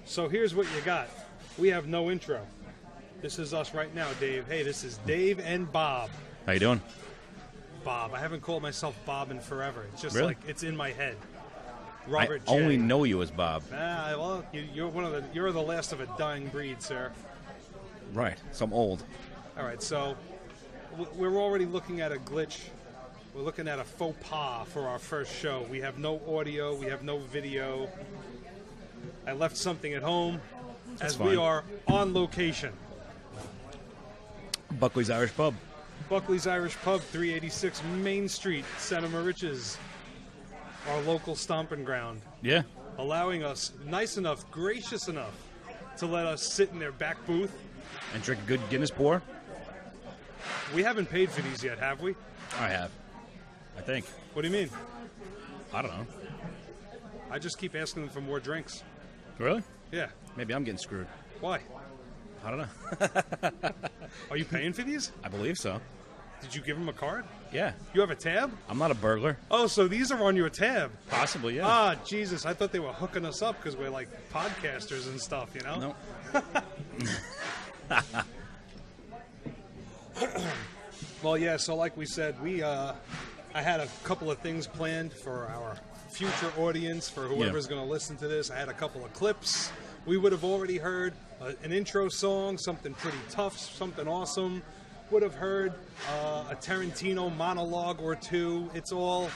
So here's what you got. We have no intro. This is us right now, Dave. Hey, this is Dave and Bob. How you doing? Bob. I haven't called myself Bob in forever. It's just Really? like it's in my head. Robert I only J. know you as Bob. Well, you're the last of a dying breed, sir. Right. So I'm old. All right, so we're already looking at a glitch. We're looking at a faux pas for our first show. We have no audio. We have no video. I left something at home as we fine. are on location. Buckley's Irish Pub. Buckley's Irish Pub, 386 Main Street, Santa Mariches, our local stomping ground, Yeah. allowing us, nice enough, gracious enough, to let us sit in their back booth. And drink a good Guinness pour. We haven't paid for these yet, have we? I have. I think. What do you mean? I don't know. I just keep asking them for more drinks. Really? Yeah. Maybe I'm getting screwed. Why? I don't know. Are you paying for these? I believe so. Did you give them a card? Yeah. You have a tab? I'm not a burglar. Oh, so these are on your tab. Possibly, yeah. Ah, Jesus. I thought they were hooking us up because we're like podcasters and stuff, you know? No. Well, yeah, so like we said, I had a couple of things planned for our future audience, for whoever's going to listen to this. I had a couple of clips. We would have already heard an intro song, something pretty tough, something awesome. Would have heard a Tarantino monologue or two. It's all...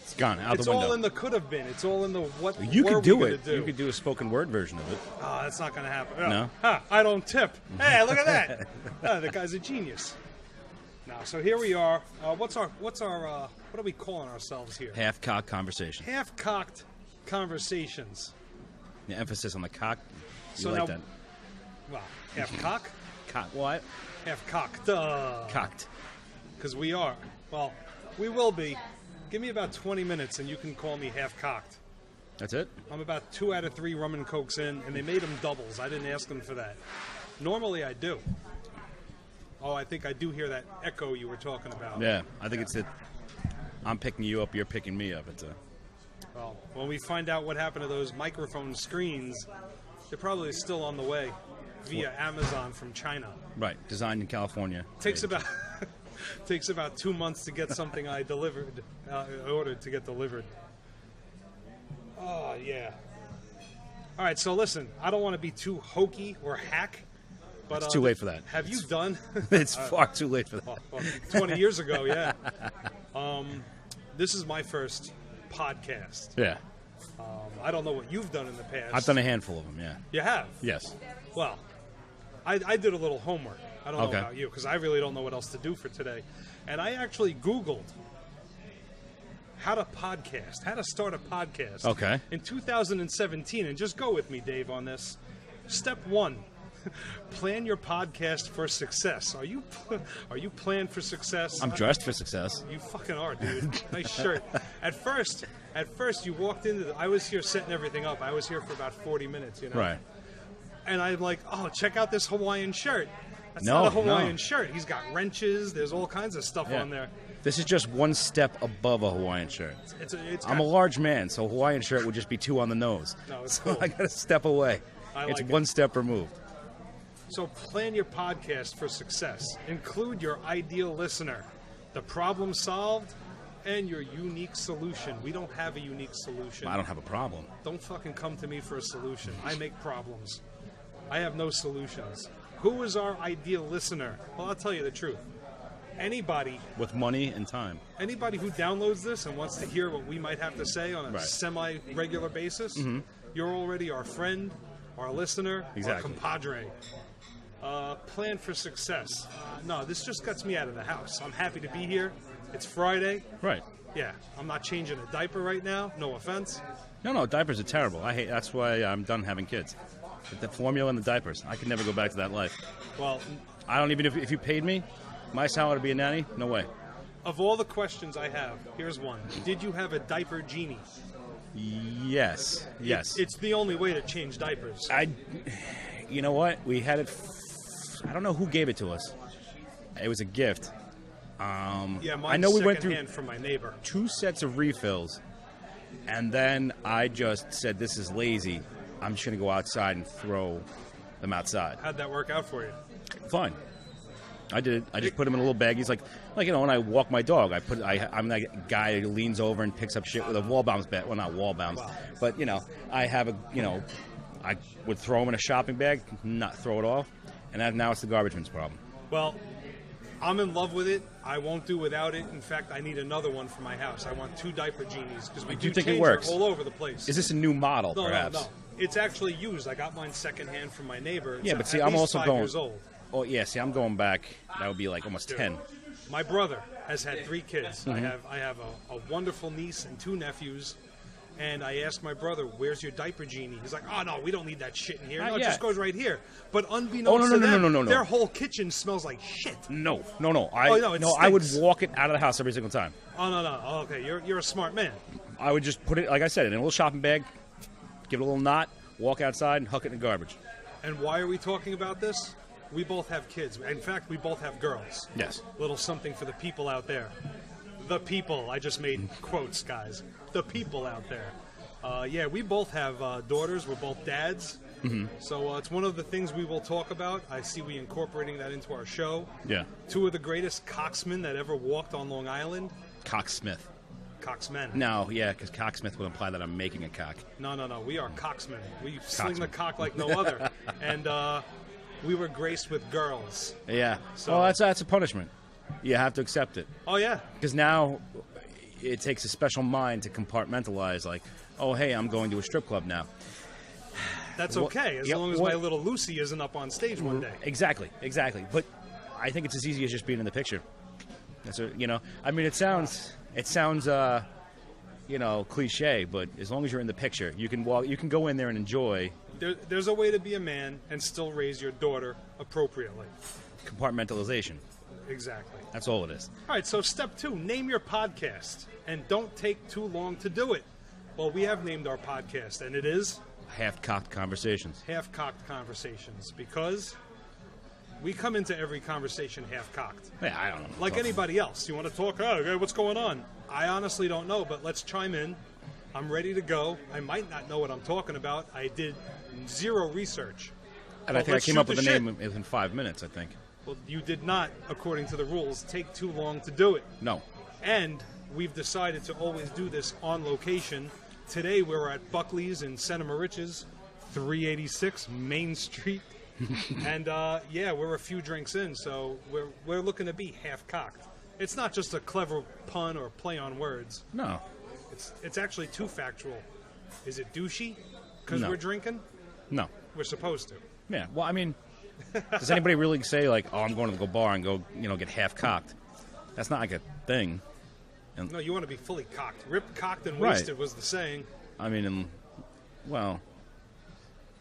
It's gone out It's the window. all in the could have been. It's all in the what You were could we do gonna it. do. You could do a spoken word version of it. Oh, that's not going to happen. No? Ha, I don't tip. Hey, look at that. The guy's a genius. Now, so here we are. What are we calling ourselves here? Half-cocked conversation. Half-cocked conversations. The emphasis on the cock. You So like now- that. Wow. Half-cock? Cock. What? Half-cocked. Cocked. Because we are. Well, we will be. Give me about 20 minutes and you can call me half-cocked. That's it? I'm about 2 out of 3 rum and cokes in, and they made them doubles. I didn't ask them for that. Normally I do. Oh, I think I do hear that echo you were talking about. Yeah. I think it's that I'm picking you up, you're picking me up. It's a... Well, when we find out what happened to those microphone screens, they're probably still on the way via Amazon from China. Right. Designed in California. Takes about 2 months to get something I ordered to get delivered. Oh, yeah. All right, so listen, I don't want to be too hokey or hack, but It's too late for that. Have you done? It's far too late for that. Well, 20 years ago, yeah. This is my first podcast. Yeah. I don't know what you've done in the past. I've done a handful of them, yeah. You have? Yes. Well, I did a little homework. I don't know Okay. about you, because I really don't know what else to do for today. And I actually Googled how to podcast, how to start a podcast. Okay. In 2017, and just go with me, Dave, on this. Step 1, plan your podcast for success. Are you planned for success? I'm dressed for success. You fucking are, dude. Nice shirt. At first, you walked into I was here setting everything up. I was here for about 40 minutes, you know. Right. And I'm like, oh, check out this Hawaiian shirt. That's No, not a Hawaiian no. shirt. He's got wrenches. There's all kinds of stuff Yeah. on there. This is just one step above a Hawaiian shirt. It's I'm a large man, so a Hawaiian shirt would just be 2 on the nose. No, it's so cool. I got to step away. It's like one step removed. So plan your podcast for success. Include your ideal listener, the problem solved, and your unique solution. We don't have a unique solution. I don't have a problem. Don't fucking come to me for a solution. I make problems. I have no solutions. Who is our ideal listener? Well, I'll tell you the truth. Anybody With money and time. who downloads this and wants to hear what we might have to say on a Right. semi-regular basis, you're already our friend, our listener, Exactly. our compadre. Plan for success. No, this just gets me out of the house. I'm happy to be here. It's Friday. Right. Yeah, I'm not changing a diaper right now. No offense. No, diapers are terrible. I hate. That's why I'm done having kids. The formula and the diapers. I could never go back to that life. Well, I don't even, if you paid me, my salary to be a nanny, no way. of all the questions I have, here's one. Did you have a diaper genie? Yes. It's the only way to change diapers. You know what? We had it. I don't know who gave it to us. It was a gift. Yeah, mine's I know we went through secondhand from my neighbor. 2 sets of refills, and then I just said, "This is lazy." I'm just going to go outside and throw them outside. How'd that work out for you? Fine. I did it. I just put them in a little bag. He's like when I walk my dog, I'm that guy who leans over and picks up shit with a wall bounce bat. Well, not wall bounce, but I have I would throw them in a shopping bag, not throw it off, and now it's the garbage man's problem. Well, I'm in love with it. I won't do without it. In fact, I need another one for my house. I want 2 diaper genies because we do think it change works? all over the place. Is this a new model, perhaps? No. It's actually used. I got mine secondhand from my neighbor. It's But see, at I'm least also 5 going. years old. Oh yeah, see, I'm going back. That would be like almost 10. My brother has had 3 kids. Mm-hmm. I have a wonderful niece and 2 nephews. And I asked my brother, "Where's your diaper genie?" He's like, "Oh no, we don't need that shit in here. No, it just goes right here." But unbeknownst to them, no. their whole kitchen smells like shit. No. It I would stinks. walk it out of the house every single time. Oh no. Oh, okay, you're a smart man. I would just put it, like I said, in a little shopping bag, give it a little knot, walk outside, and huck it in the garbage. And why are we talking about this? We both have kids. In fact, we both have girls. Yes. Little something for the people out there. The people. I just made quotes, guys. The people out there. We both have daughters. We're both dads. Mm-hmm. So it's one of the things we will talk about. I see we incorporating that into our show. Yeah. 2 of the greatest cocksmen that ever walked on Long Island. Cocksmith. Cocksmen. No, yeah, because cocksmith would imply that I'm making a cock. No. We are cocksmen. We sling the cock like no other. And we were graced with girls. Yeah. So- Well, that's a punishment. You have to accept it. Oh, yeah. Because now it takes a special mind to compartmentalize, like, oh, hey, I'm going to a strip club now. That's okay, as long as my little Lucy isn't up on stage one day. Exactly. But I think it's as easy as just being in the picture. That's I mean, it sounds cliche, but as long as you're in the picture, you can go in there and enjoy. There's a way to be a man and still raise your daughter appropriately. Compartmentalization. Exactly. That's all it is. All right, so step 2, name your podcast, and don't take too long to do it. Well, we have named our podcast, and it is Half-Cocked Conversations. Half-Cocked Conversations, because we come into every conversation half-cocked. Yeah, I don't know. Like anybody else. You want to talk? Oh, okay, what's going on? I honestly don't know, but let's chime in. I'm ready to go. I might not know what I'm talking about. I did 0 research. And I think I came up with the name within 5 minutes, I think. Well, you did not, according to the rules, take too long to do it. No. And we've decided to always do this on location. Today we're at Buckley's in Santa Riches, 386 Main Street. And we're a few drinks in, so we're looking to be half-cocked. It's not just a clever pun or play on words. No. It's actually too factual. Is it douchey because No. we're drinking? No. We're supposed to. Yeah. Well, I mean, does anybody really say, like, oh, I'm going to the bar and go, get half-cocked? That's not like a thing. No, you want to be fully cocked. Ripped, cocked, and Right. wasted was the saying. I mean, well,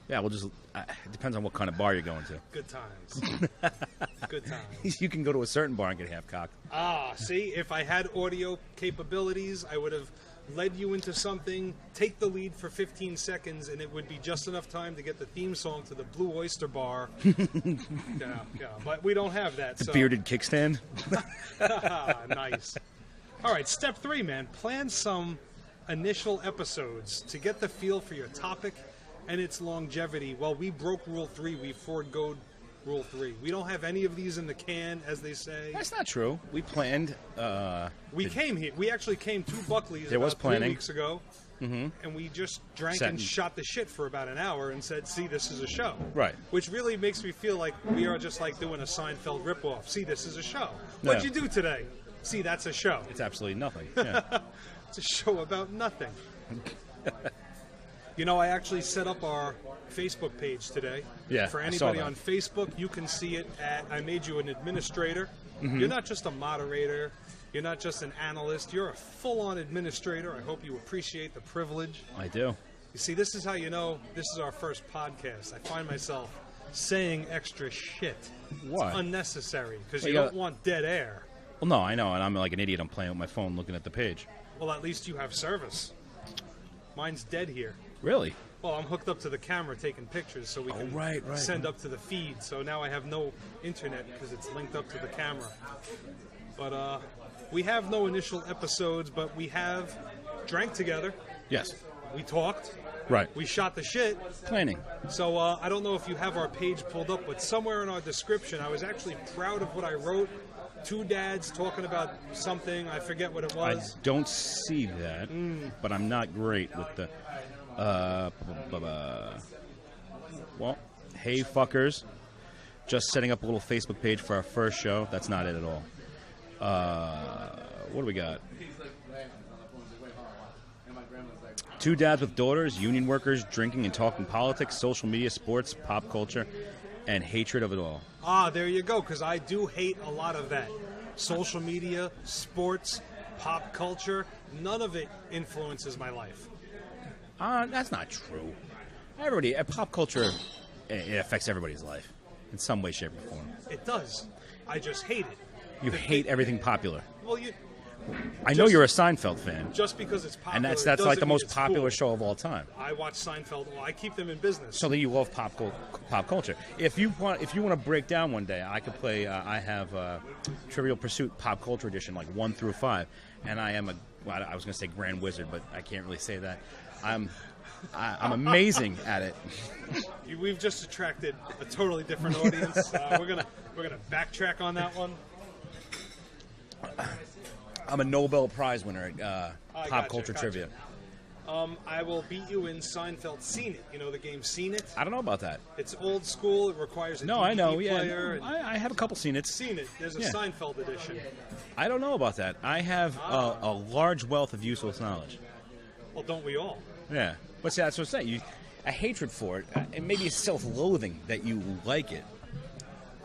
yeah, it depends on what kind of bar you're going to. Good times. Good times. You can go to a certain bar and get half-cocked. Ah, see, if I had audio capabilities, I would have led you into something, take the lead for 15 seconds, and it would be just enough time to get the theme song to the Blue Oyster Bar. But we don't have that. The bearded kickstand? Nice. All right, step 3, man. Plan some initial episodes to get the feel for your topic and its longevity. Well, we broke Rule 3. We foregoed Rule 3. We don't have any of these in the can, as they say. That's not true. We planned. We came here. We actually came to Buckley's There was about 3 planning. weeks ago, and we just drank and shot the shit for about an hour and said, see, this is a show. Right. Which really makes me feel like we are just like doing a Seinfeld ripoff. See, this is a show. Yeah. What'd you do today? See, that's a show. It's absolutely nothing. Yeah. It's a show about nothing. I actually set up our Facebook page today. Yeah, For I saw anybody that. on Facebook, you can see it at, I made you an administrator. Mm-hmm. You're not just a moderator. You're not just an analyst. You're a full-on administrator. I hope you appreciate the privilege. I do. You see, this is how you know this is our first podcast. I find myself saying extra shit. Why? It's unnecessary because Well, you you don't want dead air. Well, no, I know, and I'm like an idiot. I'm playing with my phone looking at the page. Well, at least you have service. Mine's dead here. Really? Well, I'm hooked up to the camera taking pictures so we can right. send up to the feed. So now I have no internet because it's linked up to the camera. But we have no initial episodes, but we have drank together. Yes. We talked. Right. We shot the shit. Planning. So I don't know if you have our page pulled up, but somewhere in our description, I was actually proud of what I wrote. Two dads talking about something. I forget what it was. I don't see that, but I'm not great with the. Well, hey fuckers, just setting up a little Facebook page for our first show. That's not it at all. What do we got? Two dads with daughters, union workers, drinking and talking politics, social media, sports, pop culture, and hatred of it all. Ah, there you go, because I do hate a lot of that. Social media, sports, pop culture, none of it influences my life. That's not true. Pop culture, it affects everybody's life in some way, shape, or form. It does. I just hate it. You hate everything popular. Well, I know you're a Seinfeld fan. Just because it's popular, And that's doesn't like the mean most it's popular cool. show of all time. I watch Seinfeld. Well, I keep them in business. So that you love pop culture. If you want to break down one day, I could play. I have Trivial Pursuit Pop Culture Edition, like 1 through 5, and I am I was going to say Grand Wizard, but I can't really say that. I'm amazing at it. We've just attracted a totally different audience. We're gonna backtrack on that one. I'm a Nobel Prize winner at pop culture gotcha. trivia. I will beat you in Seinfeld Seen It. You know the game Seen It? I don't know about that. It's old school. It requires a No, DVD I know. player. Yeah, and I have a couple seen it. Seen It. There's a Yeah. Seinfeld edition. I don't know about that. I have a large wealth of useless knowledge. Well, don't we all? Yeah, but see, that's what I'm saying. A hatred for it, and maybe a self-loathing that you like it.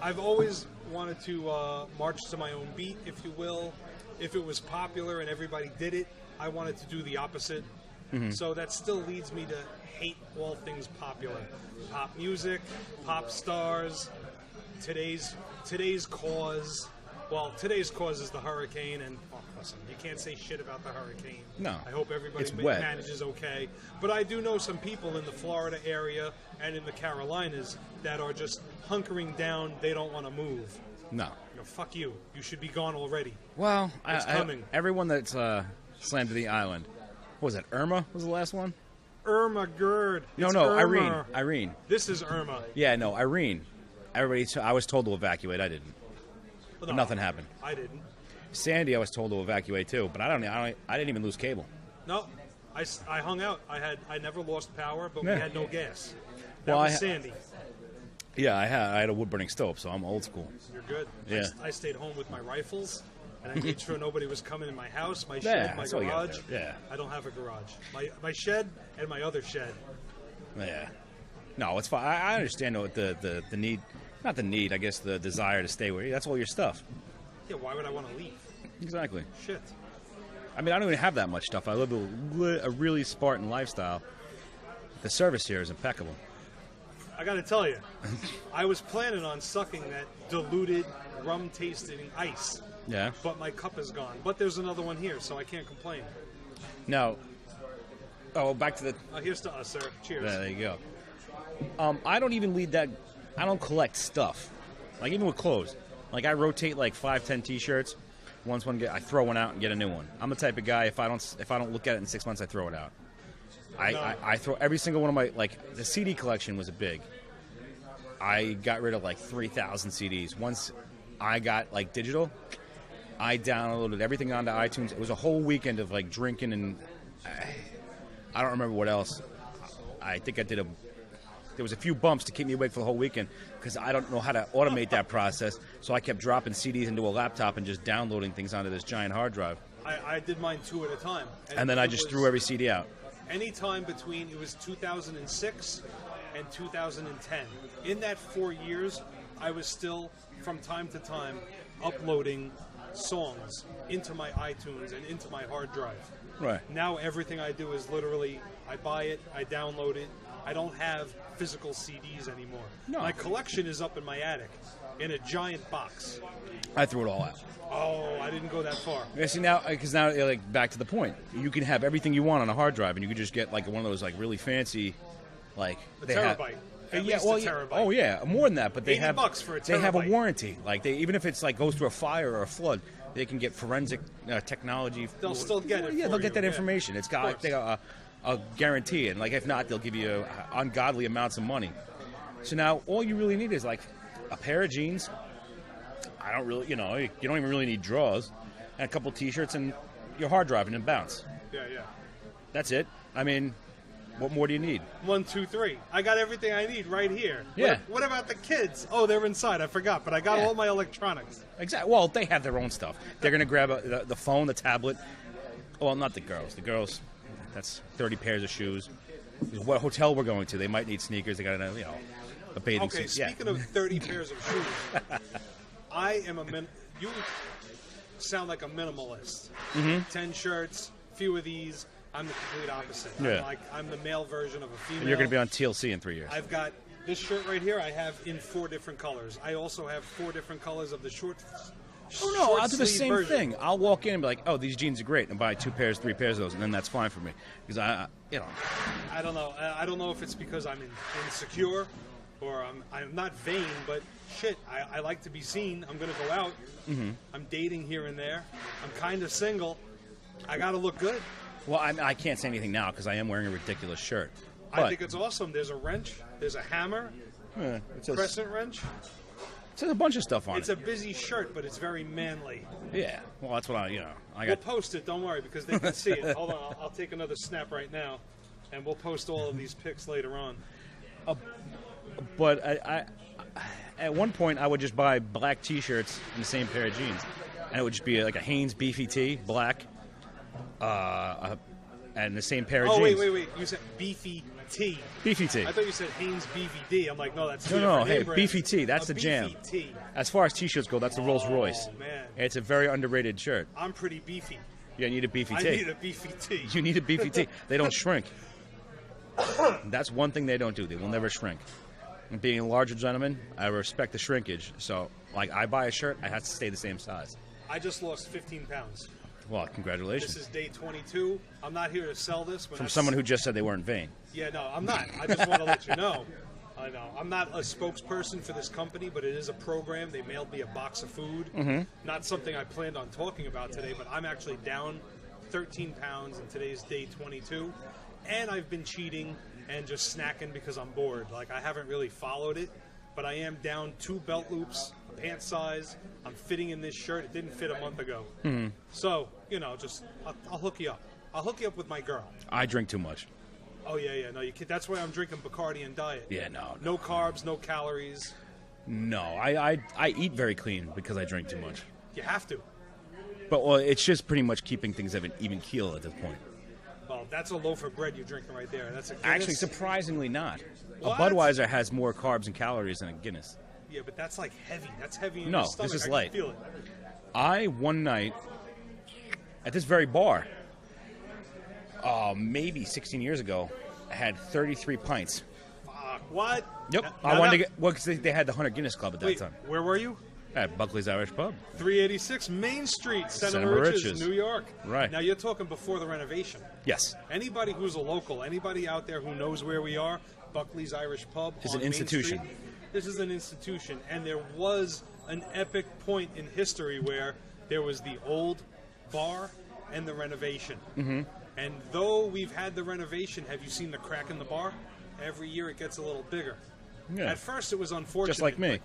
I've always wanted to march to my own beat, if you will. If it was popular and everybody did it, I wanted to do the opposite. So that still leads me to hate all things popular. Pop music, pop stars, today's cause. Well, today's cause is the hurricane, and listen, you can't say shit about the hurricane. No. I hope everybody It's wet. manages okay. But I do know some people in the Florida area and in the Carolinas that are just hunkering down. They don't want to move. No. You know, fuck you. You should be gone already. Well, It's coming. Everyone that's slammed to the island. What was that? Irma was the last one? Irma Gerd. No, It's no, Irma. Irene. This is Irma. Yeah, no, Irene. I was told to evacuate. I didn't. Well, But nothing happened. I didn't. Sandy, I was told to evacuate too, but I didn't even lose cable. No, I hung out. I never lost power, but Yeah. we had no gas. That Well, was Sandy. Yeah, I had a wood burning stove, so I'm old school. You're good. Yeah. I stayed home with my rifles, and I made sure nobody was coming in my house, my Yeah, shed, my that's all you gotta garage. do. Yeah. I don't have a garage. My shed and my other shed. Yeah. No, it's fine. I understand the need, not the need, I guess the desire to stay where that's all your stuff. Yeah, why would I want to leave? Exactly. Shit. I mean, I don't even have that much stuff. I live a really Spartan lifestyle. The service here is impeccable. I got to tell you, I was planning on sucking that diluted rum-tasting ice, Yeah. but my cup is gone. But there's another one here, so I can't complain. Now, back to the. Here's to us, sir. Cheers. There you go. I don't even lead that. I don't collect stuff. Like even with clothes. Like I rotate like 5-10 T-shirts. Once one I throw one out and get a new one. I'm the type of guy if I don't look at it in 6 months, I throw it out. I throw every single one of my the CD collection was a big. I got rid of like 3,000 CDs. Once I got like digital, I downloaded everything onto iTunes. It was a whole weekend of like drinking and I don't remember what else. I think there was a few bumps to keep me awake for the whole weekend because I don't know how to automate that process. So I kept dropping CDs into a laptop and just downloading things onto this giant hard drive. I did mine 2 at a time. And then I just threw every CD out. Any time between, it was 2006 and 2010. In that 4 years, I was still, from time to time, uploading songs into my iTunes and into my hard drive. Right. Now everything I do is literally, I buy it, I download it. I don't have physical CDs anymore. No. My collection is up in my attic in a giant box. I threw it all out. Oh, I didn't go that far. Yeah, see now, because now, like back to the point, you can have everything you want on a hard drive, and you can just get like one of those like really fancy, like A they terabyte. At least a terabyte. Oh yeah, more than that. But they have $80 for a they have a terabyte. warranty. Like even if it's like goes through a fire or a flood, they can get forensic technology. They'll still get it Yeah, for they'll get you, that yeah. information. It's Of got course. they got I'll guarantee it. And like if not, they'll give you ungodly amounts of money. So now all you really need is like a pair of jeans. I don't really, you don't even really need drawers, and a couple T-shirts and your hard drive and bounce. Yeah. That's it. I mean, what more do you need? 1, 2, 3. I got everything I need right here. Yeah. What about the kids? Oh, they're inside. I forgot, but I got all my electronics. Exactly. Well, they have their own stuff. They're going to grab the phone, the tablet. Well, not the girls. The girls, that's 30 pairs of shoes. What hotel we're going to, they might need sneakers. They got to, a bathing Okay, suit. speaking of 30 pairs of shoes, I am you sound like a minimalist. 10 shirts, few of these. I'm the complete opposite. Yeah. I'm the male version of a female. And you're going to be on TLC in 3 years. I've got this shirt right here. I have in 4 different colors. I also have 4 different colors of the short. Oh no, I'll do the same version. thing. I'll walk in and be like, "Oh, these jeans are great," and buy 2 pairs, 3 pairs of those, and then that's fine for me because I don't know. I don't know if it's because I'm insecure or I'm not vain, but shit, I like to be seen. I'm gonna go out. I'm dating here and there. I'm kind of single. I gotta look good. Well, I can't say anything now because I am wearing a ridiculous shirt. But I think it's awesome. There's a wrench. There's a hammer. It says, Crescent wrench. It says a bunch of stuff on It's it. a busy shirt, but it's very manly. Yeah. Well, that's what I We'll got. post it. Don't worry, because they can see it. Hold on. I'll take another snap right now, and we'll post all of these pics later on. But I at one point, I would just buy black T-shirts and the same pair of jeans, and it would just be like a Hanes beefy tee, black, and the same pair of jeans. Wait. You said beefy tee. Beefy tee. I thought you said Hanes BVD. I'm like, no, that's two No, different hey, name brands. beefy tee. That's A the jam. beefy tee. As far as T-shirts go, that's the Rolls Royce. Oh man, It's a very underrated shirt. I'm pretty beefy. You need a beefy I tee. need a beefy tee. You need a beefy tee. They don't shrink. That's one thing they don't do. They will never shrink. And being a larger gentleman, I respect the shrinkage. So, like, I buy a shirt, I have to stay the same size. I just lost 15 pounds. Well, congratulations. This is day 22. I'm not here to sell this. From someone who just said they weren't vain. Yeah, no, I'm not. I just want to let you know. I know. I'm not a spokesperson for this company, but it is a program. They mailed me a box of food. Not something I planned on talking about today, but I'm actually down 13 pounds, and today's day 22. And I've been cheating and just snacking because I'm bored. Like, I haven't really followed it, but I am down 2 belt loops, a pant size. I'm fitting in this shirt. It didn't fit a month ago. So, just I'll hook you up. I'll hook you up with my girl. I drink too much. Oh, yeah. No, you can't. That's why I'm drinking Bacardi and Diet. Yeah, no. No carbs, no calories. No, I eat very clean because I drink too much. You have to. But, well, it's just pretty much keeping things at an even keel at this point. Well, that's a loaf of bread you're drinking right there. That's a Guinness. Actually, surprisingly not. What? A Budweiser has more carbs and calories than a Guinness. Yeah, but that's like heavy. That's heavy in No, your stomach. this is I can light. feel it. One night, at this very bar, maybe 16 years ago, I had 33 pints. Fuck, what? Yep. I wanted to get, because they had the 100 Guinness Club at that Wait, time. where were you? At Buckley's Irish Pub. 386 Main Street, Santa Santa Mauritius, Mauritius. New York. Right. Now, you're talking before the renovation. Yes. Anybody who's a local, anybody out there who knows where we are, Buckley's Irish Pub It's on an Main institution. Street, this is an institution, and there was an epic point in history where there was the old bar and the renovation. Mm-hmm. And though we've had the renovation, have you seen the crack in the bar? Every year it gets a little bigger. Yeah. At first it was unfortunate. Just like me.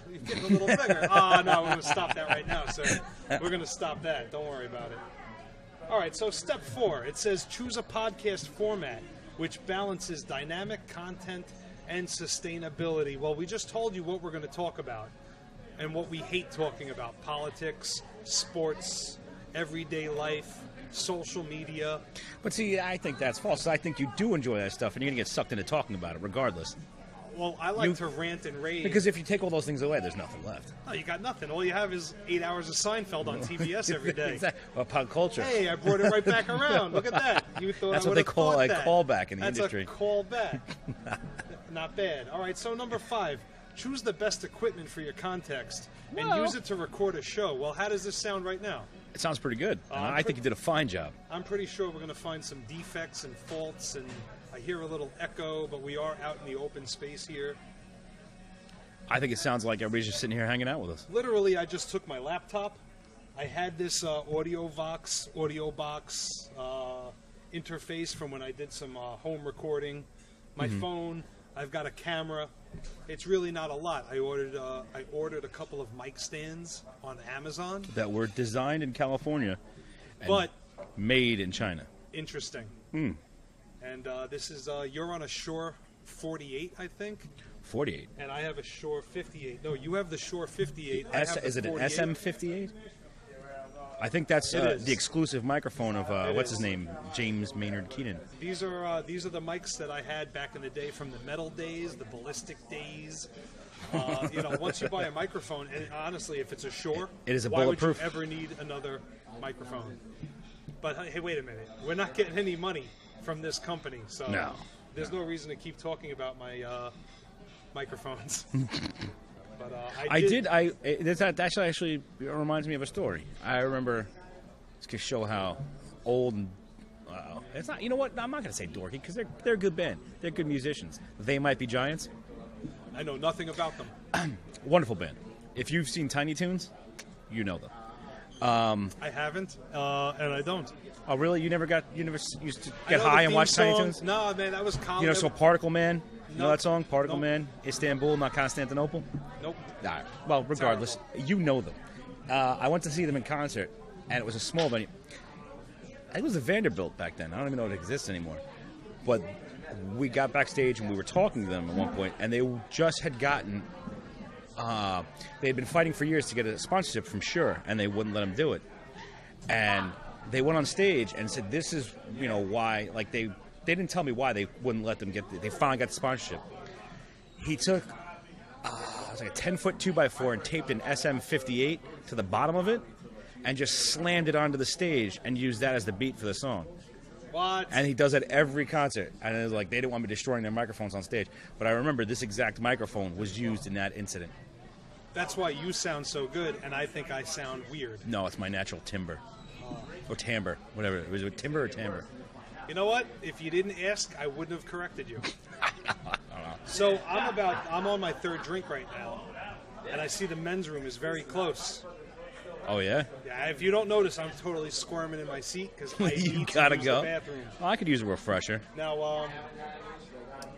You're getting a little bigger. Oh, no, we're going to stop that right now, sir. We're going to stop that. Don't worry about it. All right, so step 4. It says choose a podcast format which balances dynamic content and sustainability. Well, we just told you what we're going to talk about and what we hate talking about. Politics, sports, everyday life, social media. But see, I think that's false. I think you do enjoy that stuff, and you're going to get sucked into talking about it regardless. Well, I like to rant and rave. Because if you take all those things away, there's nothing left. No, you got nothing. All you have is 8 hours of Seinfeld on TBS every day. Exactly. Well, pop culture. Hey, I brought it right back around. Look at that. You thought That's I what they would've call thought a that. callback in the That's industry. That's a callback. Not bad. All right, so number 5. Choose the best equipment for your context and use it to record a show. Well, how does this sound right now? It sounds pretty good. And I think you did a fine job. I'm pretty sure we're going to find some defects and faults, and I hear a little echo, but we are out in the open space here. I think it sounds like everybody's just sitting here hanging out with us. Literally, I just took my laptop. I had this Audio box interface from when I did some home recording. My phone. I've got a camera. It's really not a lot. I ordered a couple of mic stands on Amazon that were designed in California, but made in China. Interesting. Hmm. And this is you're on a Shure 48, I think. 48. And I have a Shure 58. No, you have the Shure 58. Is it an SM58? I think that's the exclusive microphone of what's his name, James Maynard Keenan. These are the mics that I had back in the day, from the metal days, the ballistic days. Once you buy a microphone, and honestly, if it's a Shure, it is a why bulletproof. would you ever need another microphone? But hey, wait a minute. We're not getting any money from this company, so no. There's no reason to keep talking about my microphones. But that actually reminds me of a story. I remember, to show how old and it's not. You know what? I'm not going to say dorky because they're a good band. They're good musicians. They Might Be Giants. I know nothing about them. Wonderful band. If you've seen Tiny Toons, you know them. I haven't, and I don't. Oh, really? You never used to get high and watch Tiny Toons? No, man, that was college. So Particle Man. You know Nope. that song, Particle Nope. Man? Istanbul, not Constantinople? Nope. Nah. Well, regardless, you know them. I went to see them in concert, and it was a small venue. I think it was a Vanderbilt back then. I don't even know if it exists anymore. But we got backstage, and we were talking to them at one point, and they just had gotten... they had been fighting for years to get a sponsorship from Shure, and they wouldn't let them do it. And they went on stage and said, this is, why... Like, they didn't tell me why they wouldn't let them get... They finally got the sponsorship. He took... it was like a 10-foot 2x4 and taped an SM58 to the bottom of it and just slammed it onto the stage and used that as the beat for the song. What? And he does that every concert. And it was like, they didn't want me destroying their microphones on stage. But I remember this exact microphone was used in that incident. That's why you sound so good, and I think I sound weird. No, it's my natural timbre. Or timbre, whatever. Was it timbre or timbre? You know what? If you didn't ask, I wouldn't have corrected you. So I'm on my third drink right now, and I see the men's room is very close. Oh, yeah? Yeah, if you don't notice, I'm totally squirming in my seat because I You need gotta to use go. the bathroom. Well, I could use a refresher. Now, all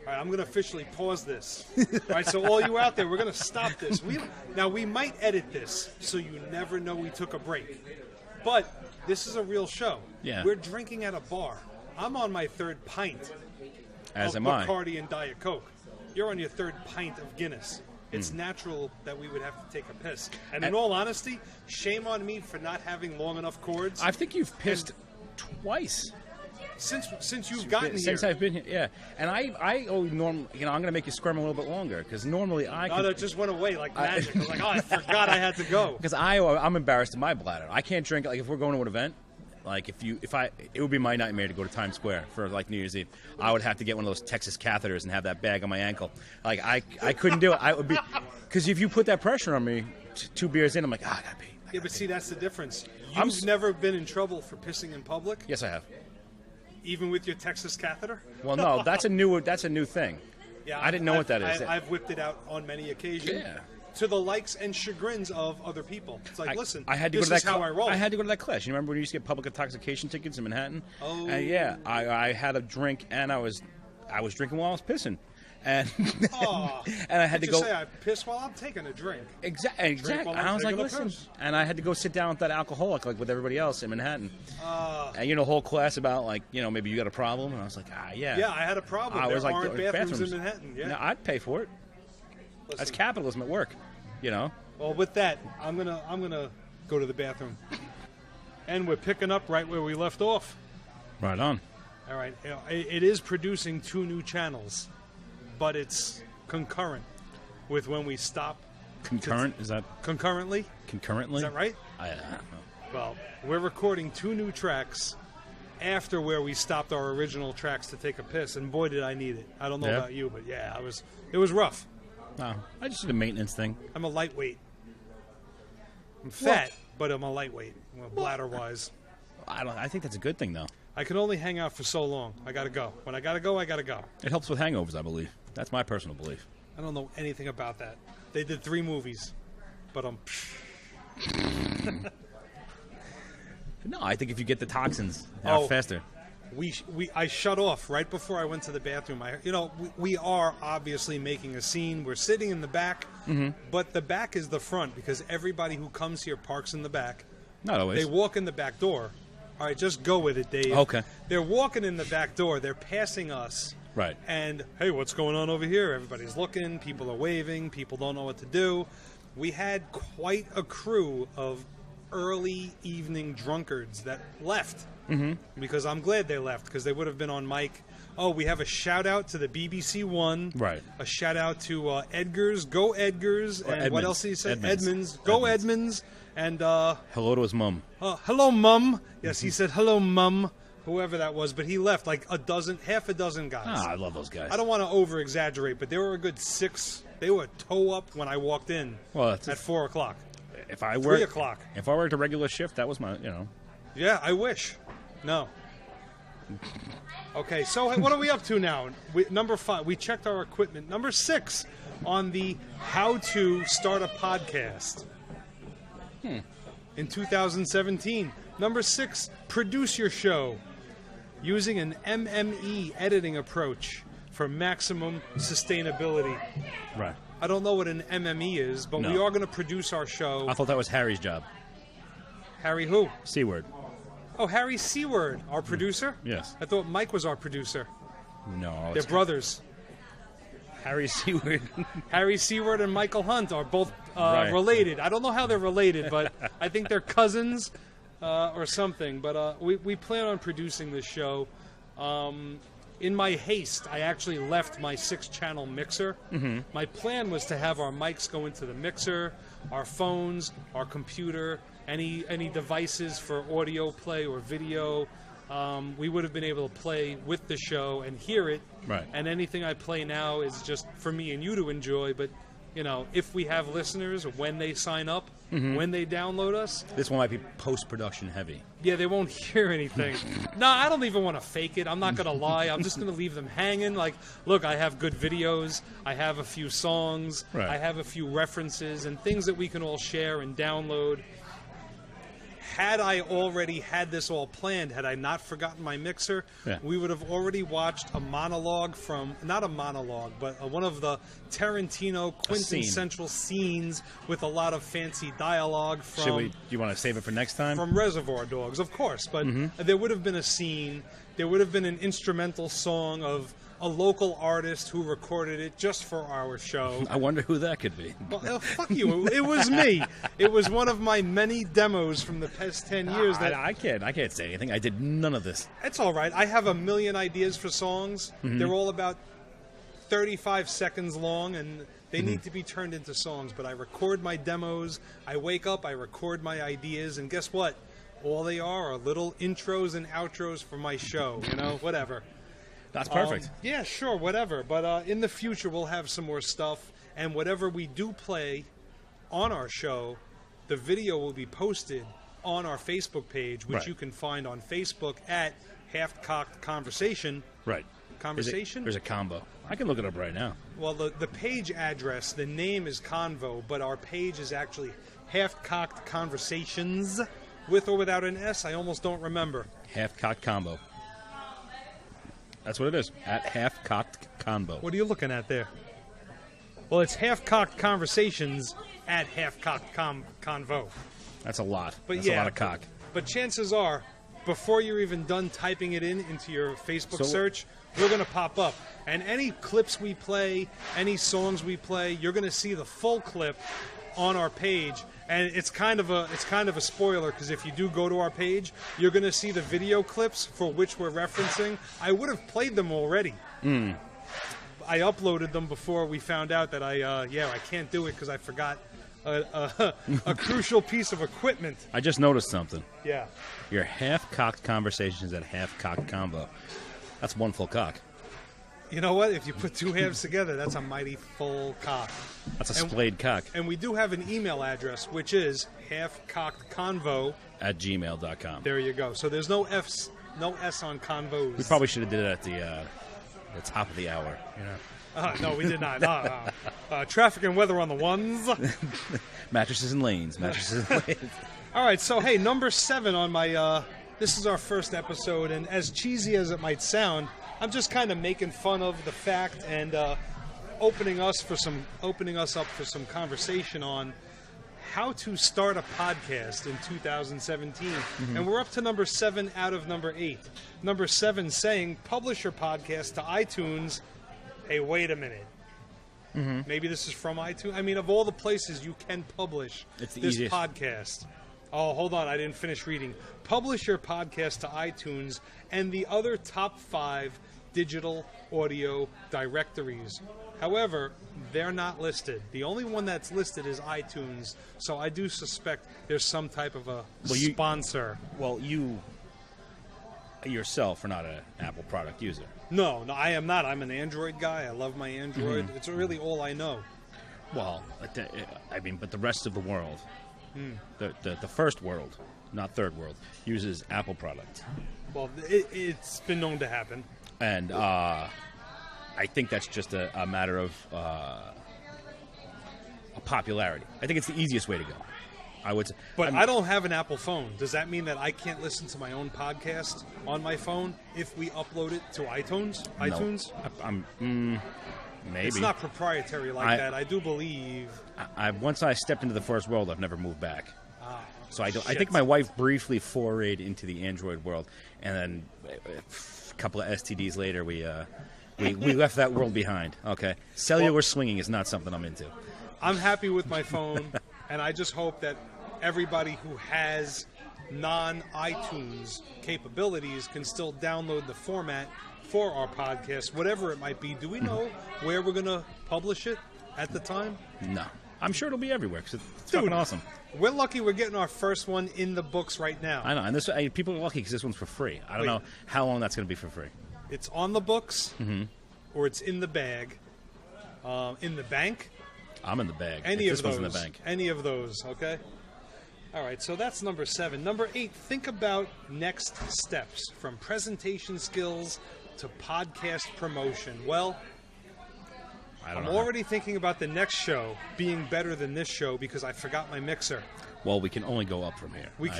right, I'm going to officially pause this. All right, so all you out there, we're going to stop this. We might edit this, so you never know we took a break. But this is a real show. Yeah. We're drinking at a bar. I'm on my third pint As of am I. Bacardi and Diet Coke. You're on your third pint of Guinness. It's natural that we would have to take a piss. And in all honesty, shame on me for not having long enough cords. I think you've pissed twice. Since you've gotten here. Since I've been here, yeah. And I'm going to make you squirm a little bit longer because normally I No, can... that just went away like magic. I was like, I forgot I had to go. Because I'm embarrassed in my bladder. I can't drink, like, if we're going to an event, like, it would be my nightmare to go to Times Square for, like, New Year's Eve. I would have to get one of those Texas catheters and have that bag on my ankle. Like, I couldn't do it. I would be... Because if you put that pressure on me, 2 beers in, I'm like, I gotta pee. Yeah, but see, that's the difference. You've never been in trouble for pissing in public? Yes, I have. Even with your Texas catheter? Well, no, that's a new thing. Yeah, I didn't know what that is. I've whipped it out on many occasions. Yeah. To the likes and chagrins of other people. It's like, listen, I had to this go to is that how I roll. I had to go to that class. You remember when you used to get public intoxication tickets in Manhattan? Oh. And yeah, I had a drink and I was drinking while I was pissing. And Oh, and I had to just go. say I piss while I'm taking a drink. Exactly. while And I I'm was like, taking a listen. piss. And I had to go sit down with that alcoholic, like with everybody else in Manhattan. And whole class about like, maybe you got a problem. And I was like, yeah. Yeah, I had a problem. I There was like, aren't bathrooms in Manhattan. Yeah. No, I'd pay for it. Listen, That's capitalism at work. well, with that, I'm gonna go to the bathroom, and we're picking up right where we left off. Right on. All right, it is producing 2 new channels, but it's concurrent with when we stop. Concurrent? Is that Concurrently? concurrently? Is that right? I don't know. Well, we're recording 2 new tracks after where we stopped our original tracks to take a piss, and boy, did I need it. I don't know Yeah? about you, but yeah, it was rough. No, I just did a maintenance thing. I'm a lightweight. I'm fat, but I'm a lightweight, bladder-wise. I think that's a good thing, though. I can only hang out for so long. I gotta go. When I gotta go, I gotta go. It helps with hangovers, I believe. That's my personal belief. I don't know anything about that. They did 3 movies, but No, I think if you get the toxins out faster. I shut off right before I went to the bathroom. We are obviously making a scene. We're sitting in the back, but the back is the front because everybody who comes here parks in the back. Not always. They walk in the back door. All right, just go with it, Dave. Okay. They're walking in the back door. They're passing us. Right. And, hey, what's going on over here? Everybody's looking. People are waving. People don't know what to do. We had quite a crew of early evening drunkards that left. Because I'm glad they left, because they would have been on mic. Oh, we have a shout-out to the BBC One. Right. A shout-out to Edgar's. Go Edgar's. Or and Edmonds. what else did he say? Edmonds. Go Edmonds. And, hello to his mum. hello, Mum. Yes, he said, hello, Mum. Whoever that was. But he left like half a dozen guys. Ah, I love those guys. I don't want to over-exaggerate, but there were a good 6. They were toe up when I walked in at 4 o'clock. If I 3 o'clock. If I worked a regular shift, that was my, Yeah, I wish. No. Okay, so what are we up to now? Number 5, we checked our equipment. Number 6 on the how to start a podcast in 2017. Number 6, produce your show using an MME editing approach for maximum sustainability. Right. I don't know what an MME is, but we are going to produce our show. I thought that was Harry's job. Harry who? Seward. Oh, Harry Seward, our producer? Yes. I thought Mike was our producer. No. They're brothers. Harry Seward. Harry Seward and Michael Hunt are both Right. related. I don't know how they're related, but I think they're cousins or something. But we plan on producing this show. In my haste, I actually left my 6-channel mixer. My plan was to have our mics go into the mixer, our phones, our computer, any devices for audio play or video. We would have been able to play with the show and hear it. Right. And anything I play now is just for me and you to enjoy. But, if we have listeners, when they sign up, when they download us. This one might be post-production heavy. Yeah, they won't hear anything. No, I don't even want to fake it. I'm not going to lie. I'm just going to leave them hanging. Like, look, I have good videos. I have a few songs. Right. I have a few references and things that we can all share and download. Had I already had this all planned, had I not forgotten my mixer, we would have already watched a monologue from, not a monologue, but one of the Tarantino quintessential scenes with a lot of fancy dialogue from... Do you want to save it for next time? From Reservoir Dogs, of course. But there would have been a scene, there would have been an instrumental song of a local artist who recorded it just for our show. I wonder who that could be. Well, fuck you. It was me. It was one of my many demos from the past 10 years. I can't say anything. I did none of this. It's all right. I have a million ideas for songs. They're all about 35 seconds long, and they need to be turned into songs. But I record my demos. I wake up, I record my ideas, and guess what? All they are little intros and outros for my show. Whatever. That's perfect. Yeah, sure, whatever. But in the future, we'll have some more stuff. And whatever we do play on our show, the video will be posted on our Facebook page, which you can find on Facebook at Half-Cocked Conversation. Right. Conversation? There's a combo. I can look it up right now. Well, the page address, the name is Convo, but our page is actually Half-Cocked Conversations, with or without an S. I almost don't remember. Half-Cocked Combo. That's what it is. At Half-Cocked Combo. What are you looking at there? Well, it's Half-Cocked Conversations at Half-Cocked Convo. That's a lot. But That's a lot of cock. But chances are, before you're even done typing it into your Facebook search, we're going to pop up. And any clips we play, any songs we play, you're going to see the full clip on our page. And it's kind of a spoiler, because if you do go to our page, you're going to see the video clips for which we're referencing. I would have played them already. I uploaded them before we found out that I can't do it because I forgot a crucial piece of equipment. I just noticed something. Yeah. Your Half-Cocked Conversations at Half-Cocked Combo. That's one full cock. You know what? If you put two halves together, that's a mighty full cock. That's a splayed cock. And we do have an email address, which is halfcockedconvo at gmail.com. There you go. So there's no S on convos. We probably should have did it at the top of the hour. No, we did not. Traffic and weather on the ones. Mattresses and lanes. Mattresses and lanes. All right. So, hey, number 7 on my... this is our first episode, and as cheesy as it might sound, I'm just kind of making fun of the fact and opening us up for some conversation on how to start a podcast in 2017. And we're up to number 7 out of number 8. Number 7 saying, publish your podcast to iTunes. Hey, wait a minute. Maybe this is from iTunes. I mean, of all the places you can publish this easiest podcast. Oh, hold on. I didn't finish reading. Publish your podcast to iTunes and the other top 5 digital audio directories. However, they're not listed. The only one that's listed is iTunes, so I do suspect there's some type of a sponsor. Well, you yourself are not an Apple product user. No, I am not. I'm an Android guy. I love my Android. It's really all I know. Well, I mean, but the rest of the world, the first world, not third world, uses Apple product. Well, it's been known to happen. And I think that's just a matter of a popularity. I think it's the easiest way to go. I would say, but I don't have an Apple phone. Does that mean that I can't listen to my own podcast on my phone if we upload it to iTunes? No. iTunes? Maybe. It's not proprietary like that. I do believe. Once I stepped into the first world, I've never moved back. So I shit. think my wife briefly forayed into the Android world, and then a couple of STDs later, we left that world behind. Okay, cellular swinging is not something I'm into. I'm happy with my phone, and I just hope that everybody who has non-iTunes capabilities can still download the format for our podcast, whatever it might be. Do we know where we're going to publish it at the time? No. I'm sure it'll be everywhere because it's fucking awesome. We're lucky we're getting our first one in the books right now. I know, and people are lucky because this one's for free. I don't know how long that's going to be for free. It's on the books, or it's in the bag, in the bank. I'm in the bag. Any of those. In the bank. Any of those, okay? All right, so that's number 7. Number 8, think about next steps from presentation skills to podcast promotion. Well, I'm already thinking about the next show being better than this show because I forgot my mixer. Well, we can only go up from here. We